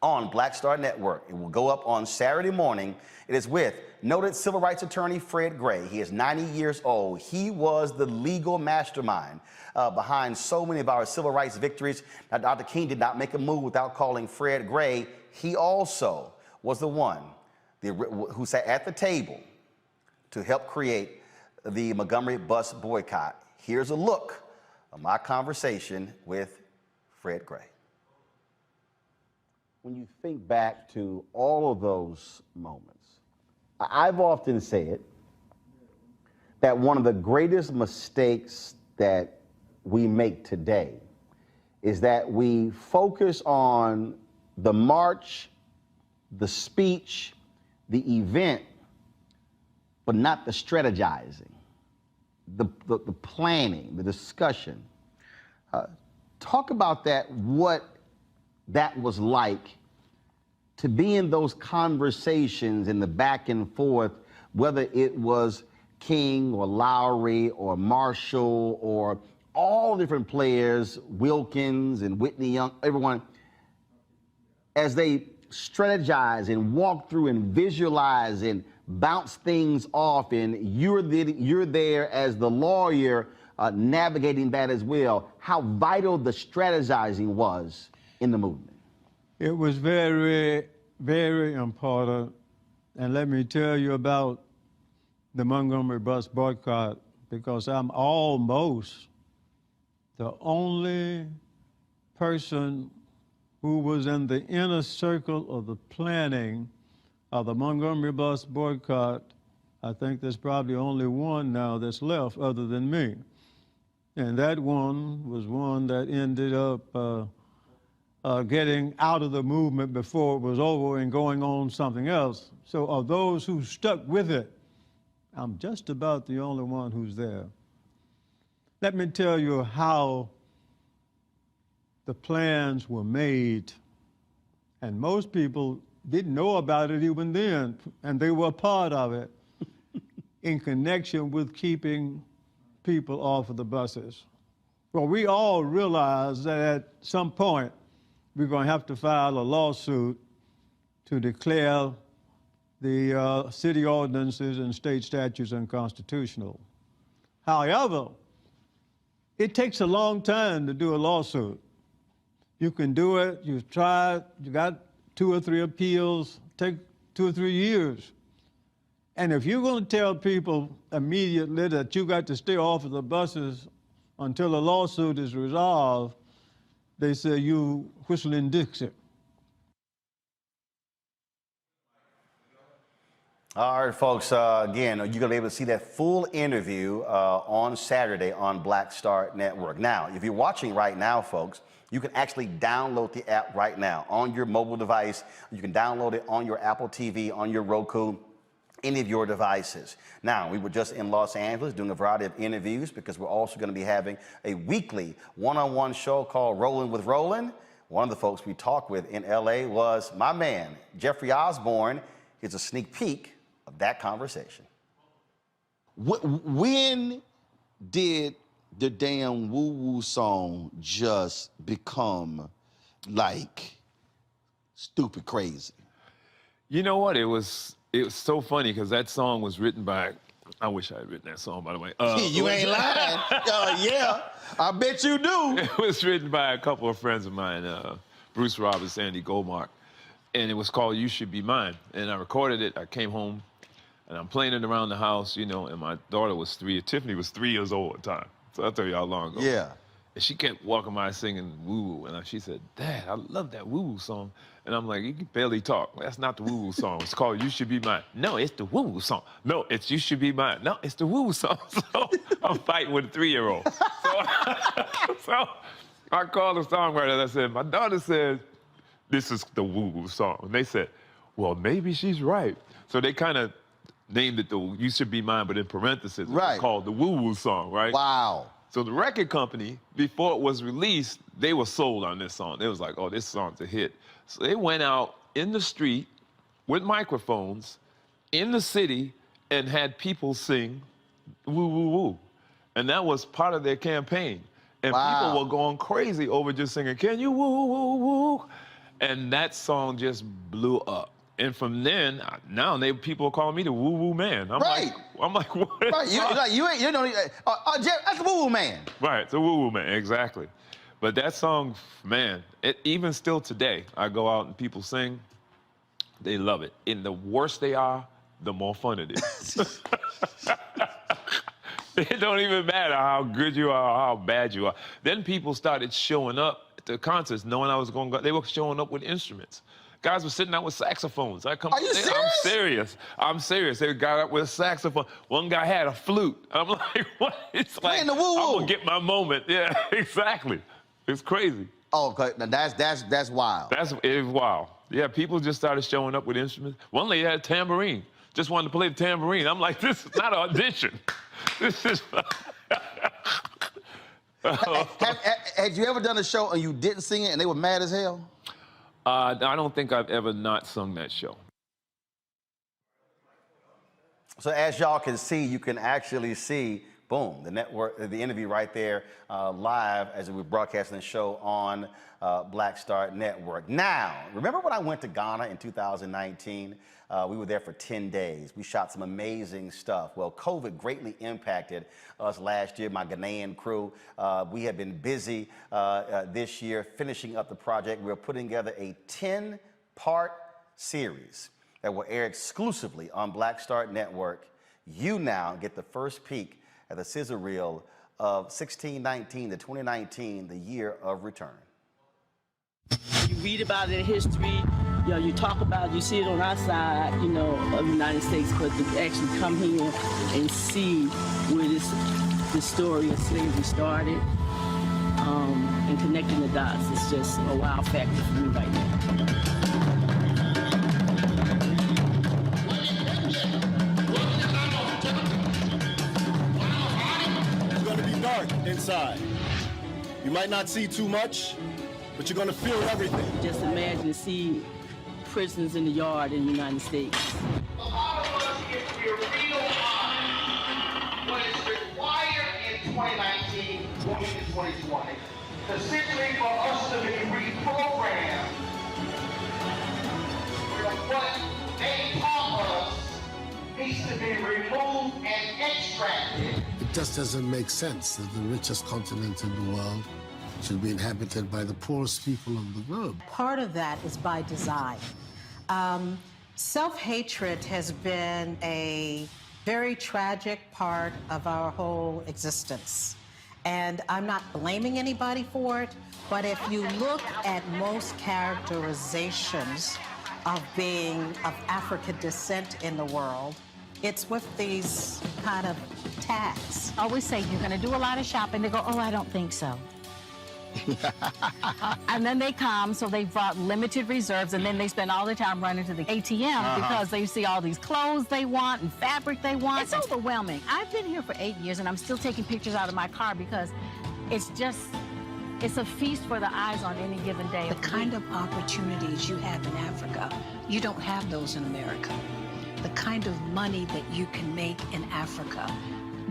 on Black Star Network, it will go up on Saturday morning. It is with noted civil rights attorney Fred Gray. He is 90 years old. He was the legal mastermind behind so many of our civil rights victories. Now, Dr. King did not make a move without calling Fred Gray. He also was the one who sat at the table to help create the Montgomery bus boycott. Here's a look of my conversation with Fred Gray. When you think back to all of those moments, I've often said that one of the greatest mistakes that we make today is that we focus on the march, the speech, the event, but not the strategizing, the planning, the discussion. Talk about that, what that was like to be in those conversations in the back and forth, whether it was King or Lowry or Marshall or all different players, Wilkins and Whitney Young, everyone, as they strategize and walk through and visualize and bounce things off, and you're there as the lawyer navigating that as well, how vital the strategizing was in the movement. It was very, very important. And let me tell you about the Montgomery bus boycott, because I'm almost the only person who was in the inner circle of the planning of the Montgomery bus boycott. I think there's probably only one now that's left other than me. And that one was one that ended up getting out of the movement before it was over and going on something else. So of those who stuck with it, I'm just about the only one who's there. Let me tell you how the plans were made, and most people didn't know about it even then, and they were a part of it in connection with keeping people off of the buses. Well, we all realized that at some point we're going to have to file a lawsuit to declare the city ordinances and state statutes unconstitutional. However, it takes a long time to do a lawsuit. You can do it, you've tried, you got 2 or 3 appeals, take 2 or 3 years. And if you're going to tell people immediately that you got to stay off of the buses until the lawsuit is resolved, they say you whistling Dixie. All right, folks, again, you're going to be able to see that full interview on Saturday on Black Star Network. Now, if you're watching right now, folks, you can actually download the app right now on your mobile device. You can download it on your Apple TV, on your Roku, any of your devices. Now, we were just in Los Angeles doing a variety of interviews because we're also going to be having a weekly one-on-one show called Rolling with Roland. One of the folks we talked with in LA was my man, Jeffrey Osborne. Here's a sneak peek of that conversation. When did the damn woo-woo song just become like stupid crazy? You know what? It was so funny because that song was written by, I wish I had written that song, by the way. You ain't lying. Yeah, I bet you do. It was written by a couple of friends of mine, Bruce Roberts, Andy Goldmark, and it was called You Should Be Mine. And I recorded it. I came home, and I'm playing it around the house, you know, and my daughter was 3. Tiffany was 3 years old at the time. So I'll tell you how long ago. Yeah. And she kept walking by singing woo-woo. And she said, Dad, I love that woo-woo song. And I'm like, you can barely talk. That's not the woo-woo song. It's called You Should Be Mine. No, it's the woo-woo song. No, it's You Should Be Mine. No, it's the woo-woo song. So I'm fighting with a 3-year-old. So I called the songwriter and I said, my daughter says, this is the woo-woo song. And they said, well, maybe she's right. So they kind of named it the You Should Be Mine, but in parentheses, right. It's called the woo-woo song, right? Wow. So the record company, before it was released, they were sold on this song. They was like, oh, this song's a hit. So they went out in the street with microphones in the city and had people sing woo, woo, woo. And that was part of their campaign. And people were going crazy over just singing, can you woo, woo, woo? And that song just blew up. And from then, now people are calling me the woo-woo man. I'm like, what? Right, you know, Jeff, that's the woo-woo man. Right, it's a woo-woo man, exactly. But that song, man, even still today, I go out and people sing, they love it. And the worse they are, the more fun it is. It don't even matter how good you are or how bad you are. Then people started showing up at the concerts knowing I was going to go. They were showing up with instruments. Guys were sitting out with saxophones. Are you serious? I'm serious. I'm serious. They got up with a saxophone. One guy had a flute. I'm like, what? It's like, I'm going to get my moment. Yeah, exactly. It's crazy. Oh, okay. Now that's wild. It is wild. Yeah, people just started showing up with instruments. One lady had a tambourine. Just wanted to play the tambourine. I'm like, this is not an audition. This is. Had you ever done a show and you didn't sing it and they were mad as hell? I don't think I've ever not sung that show. So as y'all can see, you can actually see, boom, the network, the interview right there, live as we're broadcasting the show on Black Star Network. Now, remember when I went to Ghana in 2019? We were there for 10 days. We shot some amazing stuff. Well, COVID greatly impacted us last year, my Ghanaian crew. We have been busy this year finishing up the project. We're putting together a 10-part series that will air exclusively on Black Star Network. You now get the first peek at the sizzle reel of 1619 to 2019, the year of return. You read about it in history, you know, you talk about it, you see it on our side, you know, of the United States, but to actually come here and see where this story of slavery started, and connecting the dots is just a wow factor for me right now. It's going to be dark inside. You might not see too much, but you're going to feel everything. Just imagine to see prisons in the yard in the United States. A lot of us, if we're real honest, what is required in 2019 going into 2020 is simply for us to be reprogrammed from what they taught us needs to be removed and extracted. It just doesn't make sense that the richest continent in the world should be inhabited by the poorest people of the globe. Part of that is by design. Self-hatred has been a very tragic part of our whole existence. And I'm not blaming anybody for it, but if you look at most characterizations of being of African descent in the world, it's with these kind of tags. I always say, you're gonna do a lot of shopping. They go, oh, I don't think so. And then they come, so they brought limited reserves, and then they spend all their time running to the ATM because they see all these clothes they want and fabric they want. It's overwhelming. I've been here for 8 years, and I'm still taking pictures out of my car because it's a feast for the eyes on any given day. The kind of opportunities you have in Africa, you don't have those in America. The kind of money that you can make in Africa,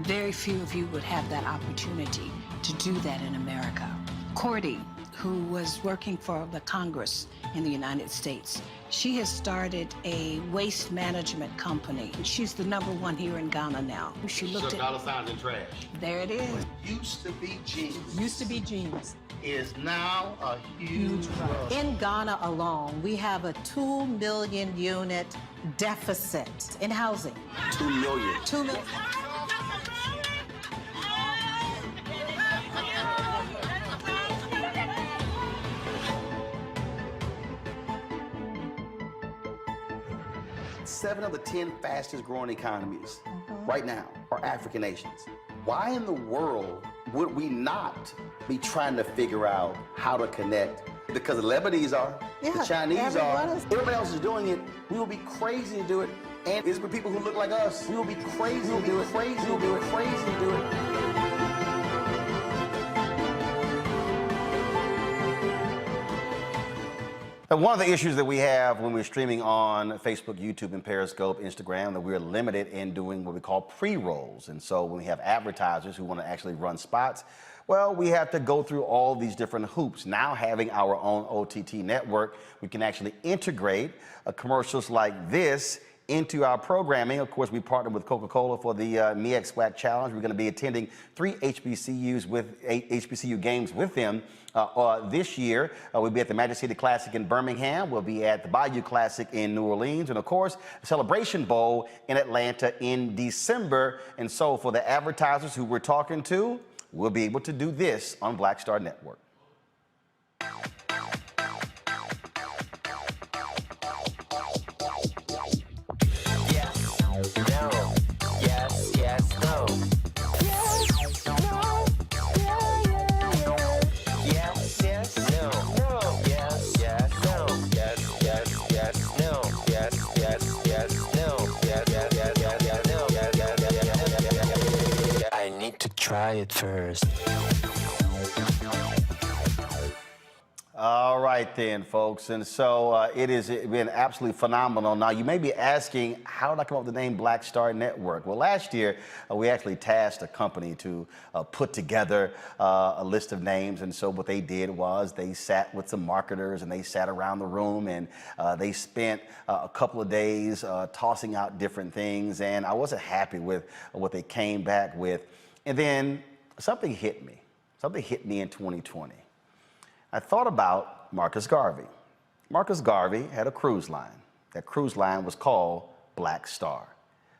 very few of you would have that opportunity to do that in America. Cordy, who was working for the Congress in the United States, she has started a waste management company. She's the #1 here in Ghana now. She looked at dollar signs in trash. There it is. What used to be jeans. Used to be jeans. Is now a huge rush. In Ghana alone, we have a 2 million unit deficit in housing. 2 million. 2 million. Seven of the 10 fastest growing economies right now are African nations. Why in the world would we not be trying to figure out how to connect? Because the Lebanese are, the Chinese are, everybody else is doing it. We will be crazy to do it. And it's for people who look like us. We will be crazy to do it. Crazy to do it. Crazy to do it. And one of the issues that we have when we're streaming on Facebook, YouTube, and Periscope, Instagram, that we're limited in doing what we call pre-rolls. And so when we have advertisers who want to actually run spots, well, we have to go through all these different hoops. Now having our own OTT network, we can actually integrate commercials like this into our programming. Of course, we partnered with Coca-Cola for the MEX SWAC Challenge. We're going to be attending 3 HBCU games with them this year. We'll be at the Magic City Classic in Birmingham. We'll be at the Bayou Classic in New Orleans. And of course, the Celebration Bowl in Atlanta in December. And so for the advertisers who we're talking to, we'll be able to do this on Black Star Network. Yes, no. try it first. All right then, folks. And so it has been absolutely phenomenal. Now, you may be asking, how did I come up with the name Black Star Network? Well, last year, we actually tasked a company to put together a list of names. And so what they did was they sat with some marketers and they sat around the room and they spent a couple of days tossing out different things. And I wasn't happy with what they came back with. And then something hit me. Something hit me in 2020. I thought about Marcus Garvey. Marcus Garvey had a cruise line. That cruise line was called Black Star.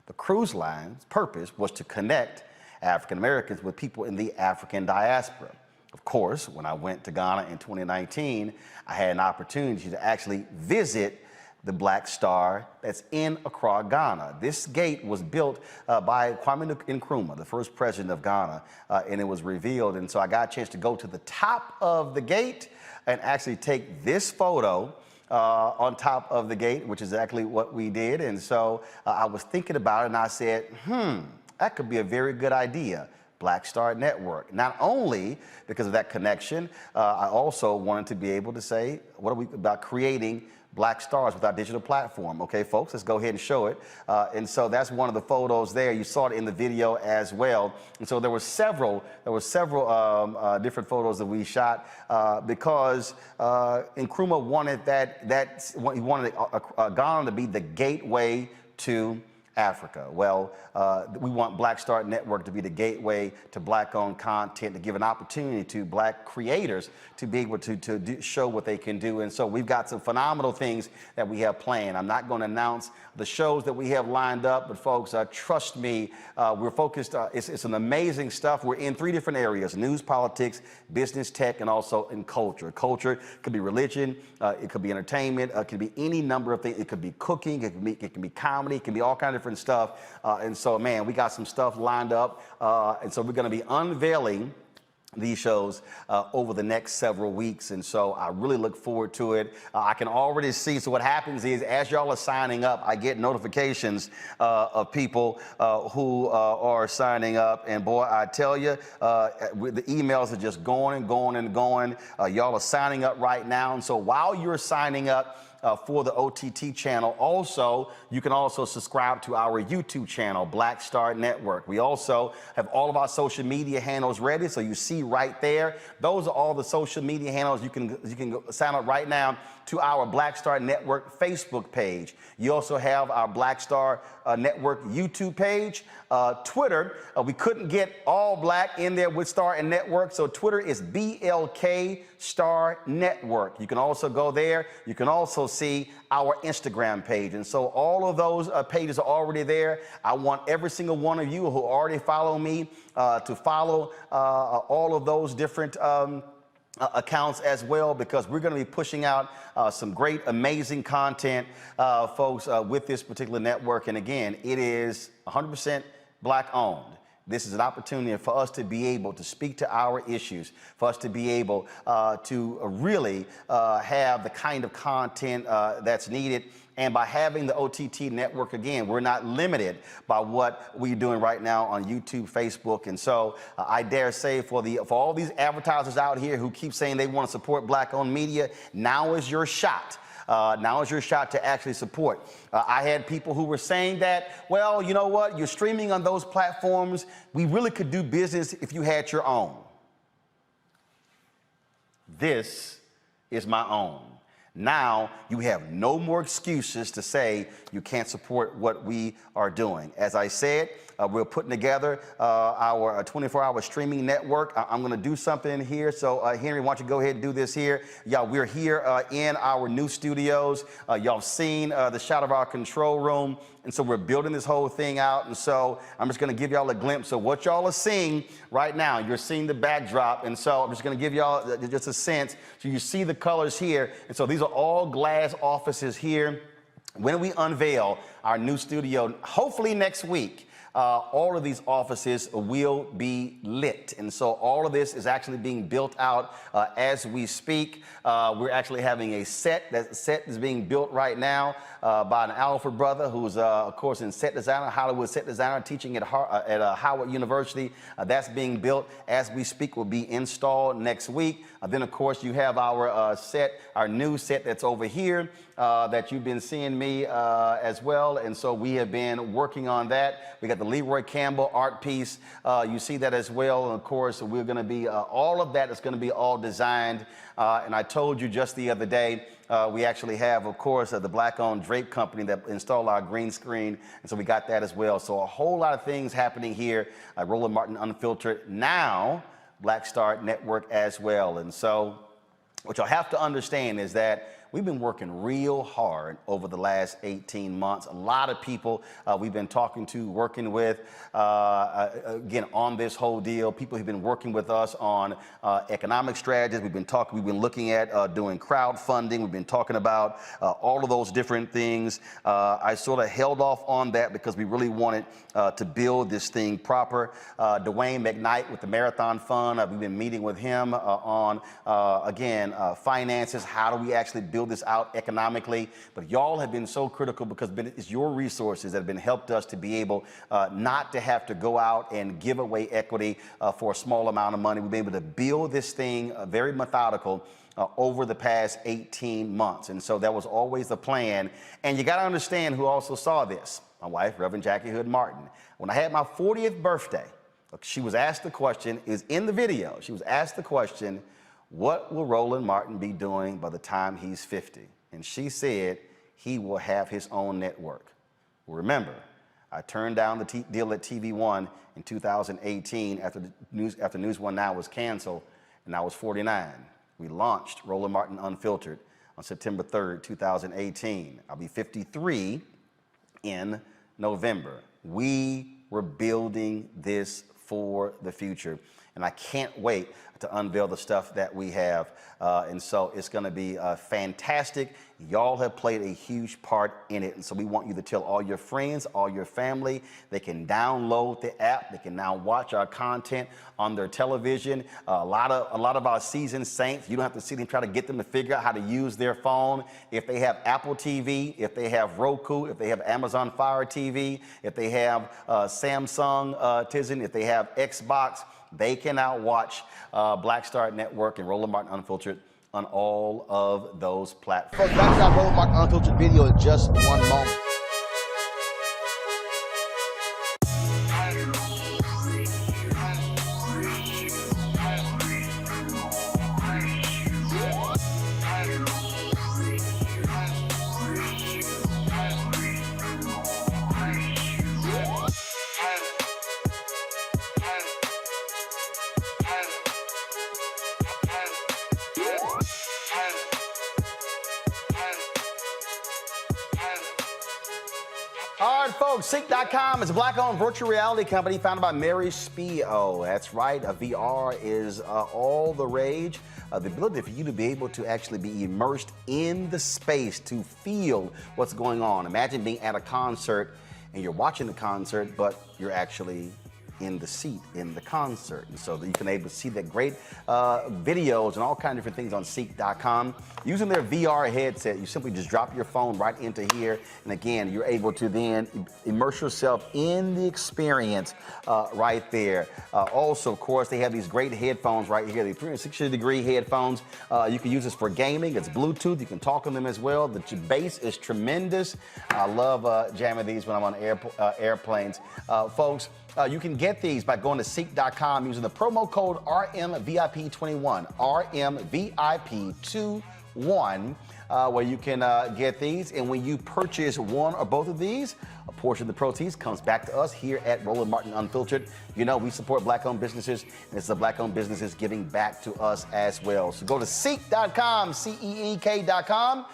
The cruise line's purpose was to connect African Americans with people in the African diaspora. Of course, when I went to Ghana in 2019, I had an opportunity to actually visit the Black Star that's in Accra, Ghana. This gate was built by Kwame Nkrumah, the first president of Ghana, and it was revealed. And so I got a chance to go to the top of the gate and actually take this photo on top of the gate, which is exactly what we did. And so I was thinking about it and I said, that could be a very good idea. Black Star Network. Not only because of that connection, I also wanted to be able to say, what are we about creating Black Stars with our digital platform? Okay, folks, let's go ahead and show it. And so that's one of the photos there. You saw it in the video as well. And so there were several different photos that we shot because Nkrumah wanted he wanted Ghana to be the gateway to Africa. Well, we want Black Star Network to be the gateway to Black-owned content, to give an opportunity to Black creators to be able to show what they can do. And so we've got some phenomenal things that we have planned. I'm not going to announce the shows that we have lined up, but folks, trust me, we're focused. It's an amazing stuff. We're in 3 different areas: news, politics, business, tech, and also in culture. Culture could be religion, it could be entertainment, it could be any number of things. It could be cooking, it can be comedy, it can be all kinds of different stuff. And so, man, we got some stuff lined up. And so we're going to be unveiling these shows over the next several weeks. And so I really look forward to it. I can already see. So what happens is, as y'all are signing up, I get notifications of people who are signing up. And boy, I tell you, the emails are just going and going and going. Y'all are signing up right now. And so while you're signing up for the OTT channel, also, you can also subscribe to our YouTube channel, Black Star Network. We also have all of our social media handles ready, so you see right there. Those are all the social media handles. You can go sign up right now to our Black Star Network Facebook page. You also have our Black Star Network YouTube page. Twitter, we couldn't get all Black in there with Star and Network, so Twitter is BLK Star Network. You can also go there. You can also see our Instagram page. And so all of those pages are already there. I want every single one of you who already follow me to follow all of those different accounts as well, because we're going to be pushing out some great, amazing content, folks, with this particular network. And again, it is 100% Black owned. This is an opportunity for us to be able to speak to our issues, for us to be able to really have the kind of content that's needed. And by having the OTT network, again, we're not limited by what we're doing right now on YouTube, Facebook. And so I dare say for all these advertisers out here who keep saying they want to support Black-owned media, now is your shot. Now is your shot to actually support. I had people who were saying that, well, you know what, you're streaming on those platforms. We really could do business if you had your own. This is my own. Now you have no more excuses to say you can't support what we are doing. As I said, we're putting together our 24-hour streaming network. I'm going to do something here. So, Henry, why don't you go ahead and do this here? Y'all, we're here in our new studios. Y'all seen the shot of our control room. And so we're building this whole thing out. And so I'm just going to give y'all a glimpse of what y'all are seeing right now. You're seeing the backdrop. And so I'm just going to give y'all just a sense. So you see the colors here. And so these are all glass offices here. When we unveil our new studio, hopefully next week, all of these offices will be lit. And so all of this is actually being built out as we speak. We're actually having a set. That set is being built right now by an Alfred brother who's, of course, in set designer, Hollywood set designer, teaching at Howard University. That's being built as we speak, will be installed next week. Then, of course, you have our set, our new set that's over here that you've been seeing me as well. And so we have been working on that. We got the Leroy Campbell art piece. You see that as well. And of course, we're going to be, all of that is going to be all designed. And I told you just the other day, we actually have, of course, the Black-owned drape company that installed our green screen. And so we got that as well. So a whole lot of things happening here at Roland Martin Unfiltered. Now, Black Star Network as well. And so what you'll have to understand is that we've been working real hard over the last 18 months. A lot of people we've been talking to, working with, again, on this whole deal. People who've been working with us on economic strategies. We've been looking at doing crowdfunding. We've been talking about all of those different things. I sort of held off on that because we really wanted to build this thing proper. Dwayne McKnight with the Marathon Fund, we've been meeting with him on, again, finances. How do we actually build this out economically? But y'all have been so critical because it's your resources that have been helped us to be able not to have to go out and give away equity for a small amount of money. We've been able to build this thing very methodical over the past 18 months. And so that was always the plan. And you got to understand who also saw this. My wife, Reverend Jackie Hood Martin. When I had my 40th birthday, she was asked the question, is in the video, she was asked the question, what will Roland Martin be doing by the time he's 50? And she said he will have his own network. Remember, I turned down the deal at TV One in 2018 after News One Now was canceled, and I was 49. We launched Roland Martin Unfiltered on September 3rd, 2018. I'll be 53 in November. We were building this for the future, and I can't wait to unveil the stuff that we have. And so it's going to be fantastic. Y'all have played a huge part in it. And so we want you to tell all your friends, all your family. They can download the app. They can now watch our content on their television. A lot of our seasoned saints, you don't have to sit and try to get them to figure out how to use their phone. If they have Apple TV, if they have Roku, if they have Amazon Fire TV, if they have Samsung Tizen, if they have Xbox, they can now watch Black Star Network and Roland Martin Unfiltered on all of those platforms. Folks, back to our Roland Martin Unfiltered video in just one moment. All right, folks, CEEK.com is a Black-owned virtual reality company founded by Mary Spio. That's right, VR is all the rage. The ability for you to be able to actually be immersed in the space to feel what's going on. Imagine being at a concert and you're watching the concert, but you're actually in the seat in the concert. And so that you can able to see that great videos and all kinds of different things on CEEK.com. Using their VR headset, you simply just drop your phone right into here. And again, you're able to then immerse yourself in the experience right there. Also, of course, they have these great headphones right here, the 360-degree headphones. You can use this for gaming. It's Bluetooth. You can talk on them as well. The bass is tremendous. I love jamming these when I'm on airplanes. Folks, you can get these by going to CEEK.com using the promo code RMVIP21, RMVIP21, where you can get these. And when you purchase one or both of these, a portion of the proceeds comes back to us here at Roland Martin Unfiltered. You know, we support Black-owned businesses, and it's the Black-owned businesses giving back to us as well. So go to CEEK.com, CEEK.com,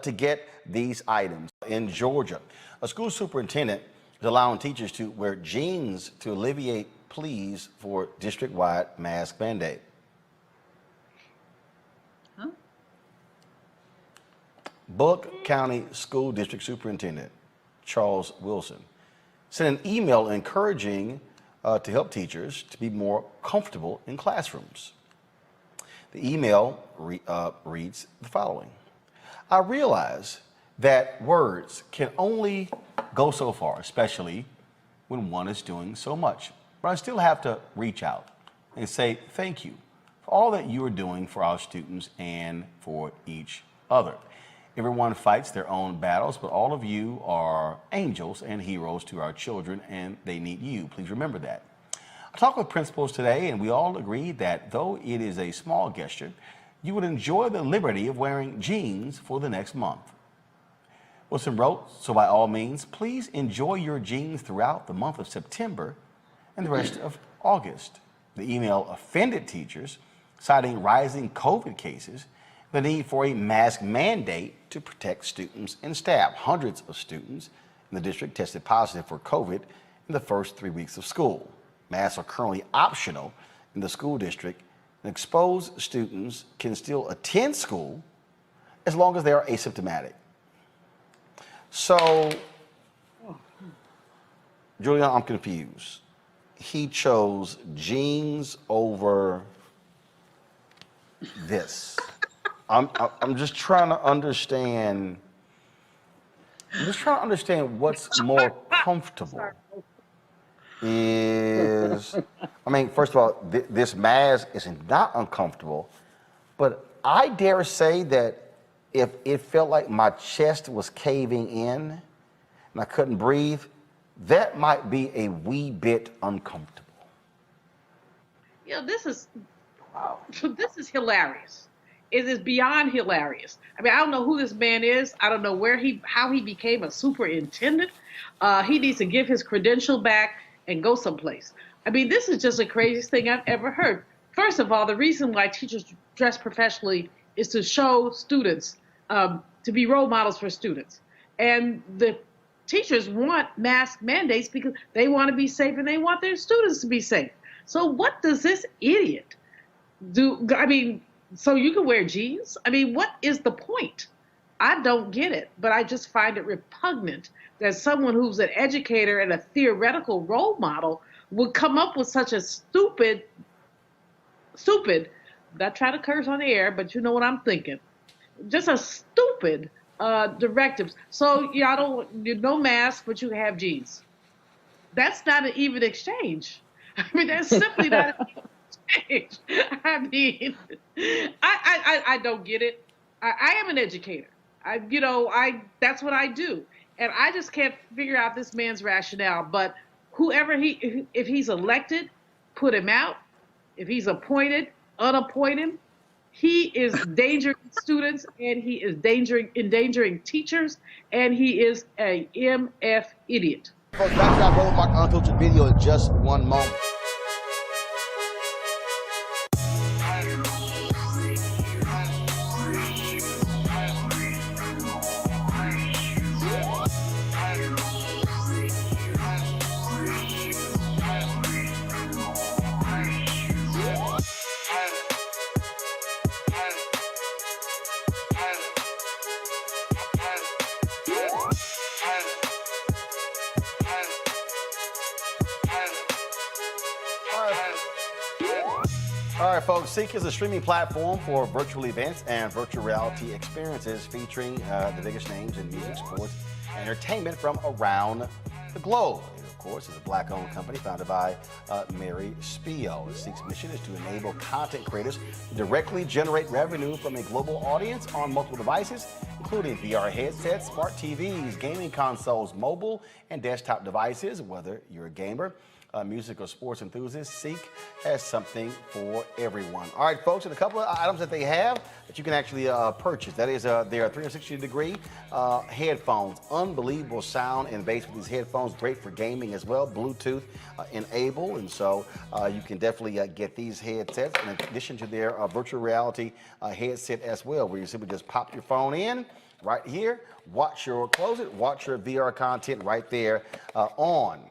to get these items. In Georgia, a school superintendent is allowing teachers to wear jeans to alleviate pleas for district-wide mask mandate. Huh? Bullock County School District Superintendent Charles Wilson sent an email encouraging to help teachers to be more comfortable in classrooms. The email reads the following. I realize that words can only go so far, especially when one is doing so much. But I still have to reach out and say thank you for all that you are doing for our students and for each other. Everyone fights their own battles, but all of you are angels and heroes to our children, and they need you. Please remember that. I talked with principals today, and we all agreed that though it is a small gesture, you would enjoy the liberty of wearing jeans for the next month. Wilson wrote, so by all means, please enjoy your jeans throughout the month of September and the rest of August. The email offended teachers, citing rising COVID cases, the need for a mask mandate to protect students and staff. Hundreds of students in the district tested positive for COVID in the first 3 weeks of school. Masks are currently optional in the school district, and exposed students can still attend school as long as they are asymptomatic. So, Julian, I'm confused. He chose jeans over this. I'm just trying to understand. I'm just trying to understand what's more comfortable. I mean, first of all, this mask is not uncomfortable, but I dare say that if it felt like my chest was caving in and I couldn't breathe, that might be a wee bit uncomfortable. You know, this is hilarious. It is beyond hilarious. I mean, I don't know who this man is. I don't know how he became a superintendent. He needs to give his credential back and go someplace. I mean, this is just the craziest thing I've ever heard. First of all, the reason why teachers dress professionally is to show students, to be role models for students. And the teachers want mask mandates because they want to be safe and they want their students to be safe. So what does this idiot do? I mean, so you can wear jeans? I mean, what is the point? I don't get it, but I just find it repugnant that someone who's an educator and a theoretical role model would come up with such a stupid, not trying to curse on the air, but you know what I'm thinking. Just a stupid directives. So no mask, but you have jeans. That's not an even exchange. I mean, that's simply not an even exchange. I mean, I don't get it. I am an educator. That's what I do. And I just can't figure out this man's rationale. But if he's elected, put him out. If he's appointed, unappoint him. He is endangering students, and he is endangering teachers, and he is a MF idiot. Folks, back to our Roland SMACKS Unfiltered video in just one moment. All right, folks, CEEK is a streaming platform for virtual events and virtual reality experiences featuring the biggest names in music, sports, and entertainment from around the globe. It, of course, is a Black-owned company founded by Mary Spio. CEEK's mission is to enable content creators to directly generate revenue from a global audience on multiple devices, including VR headsets, smart TVs, gaming consoles, mobile and desktop devices. Whether you're a gamer, music or sports enthusiast, CEEK has something for everyone. All right, folks, and a couple of items that they have that you can actually purchase. That is their 360-degree headphones. Unbelievable sound and bass with these headphones. Great for gaming as well. Bluetooth enabled, and so you can definitely get these headsets in addition to their virtual reality headset as well, where you simply just pop your phone in right here, watch your VR content right there on.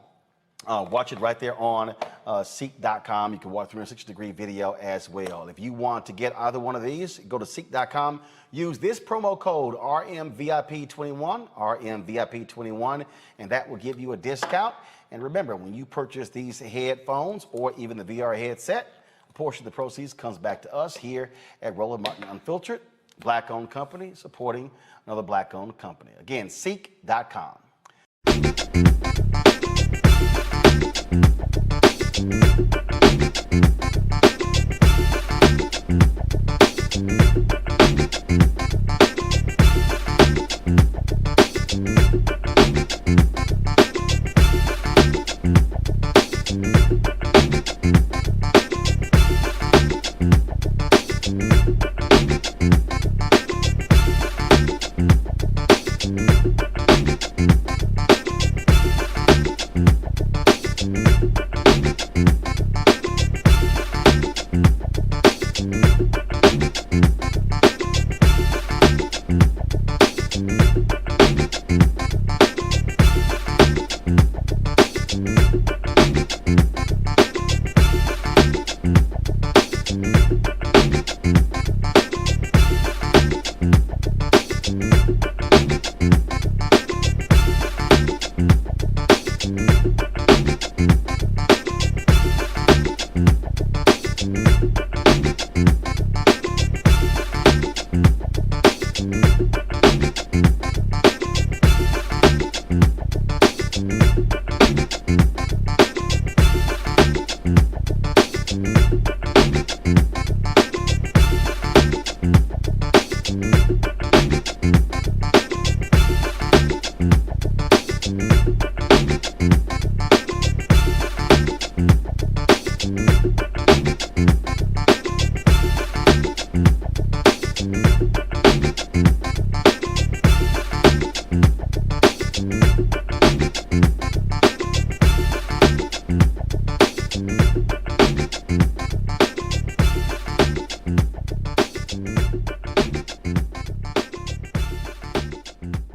Watch it right there on CEEK.com. You can watch 360-degree video as well. If you want to get either one of these, go to CEEK.com. Use this promo code RMVIP21, RMVIP21, and that will give you a discount. And remember, when you purchase these headphones or even the VR headset, a portion of the proceeds comes back to us here at Roland Martin Unfiltered, Black-owned company, supporting another Black-owned company. Again, CEEK.com.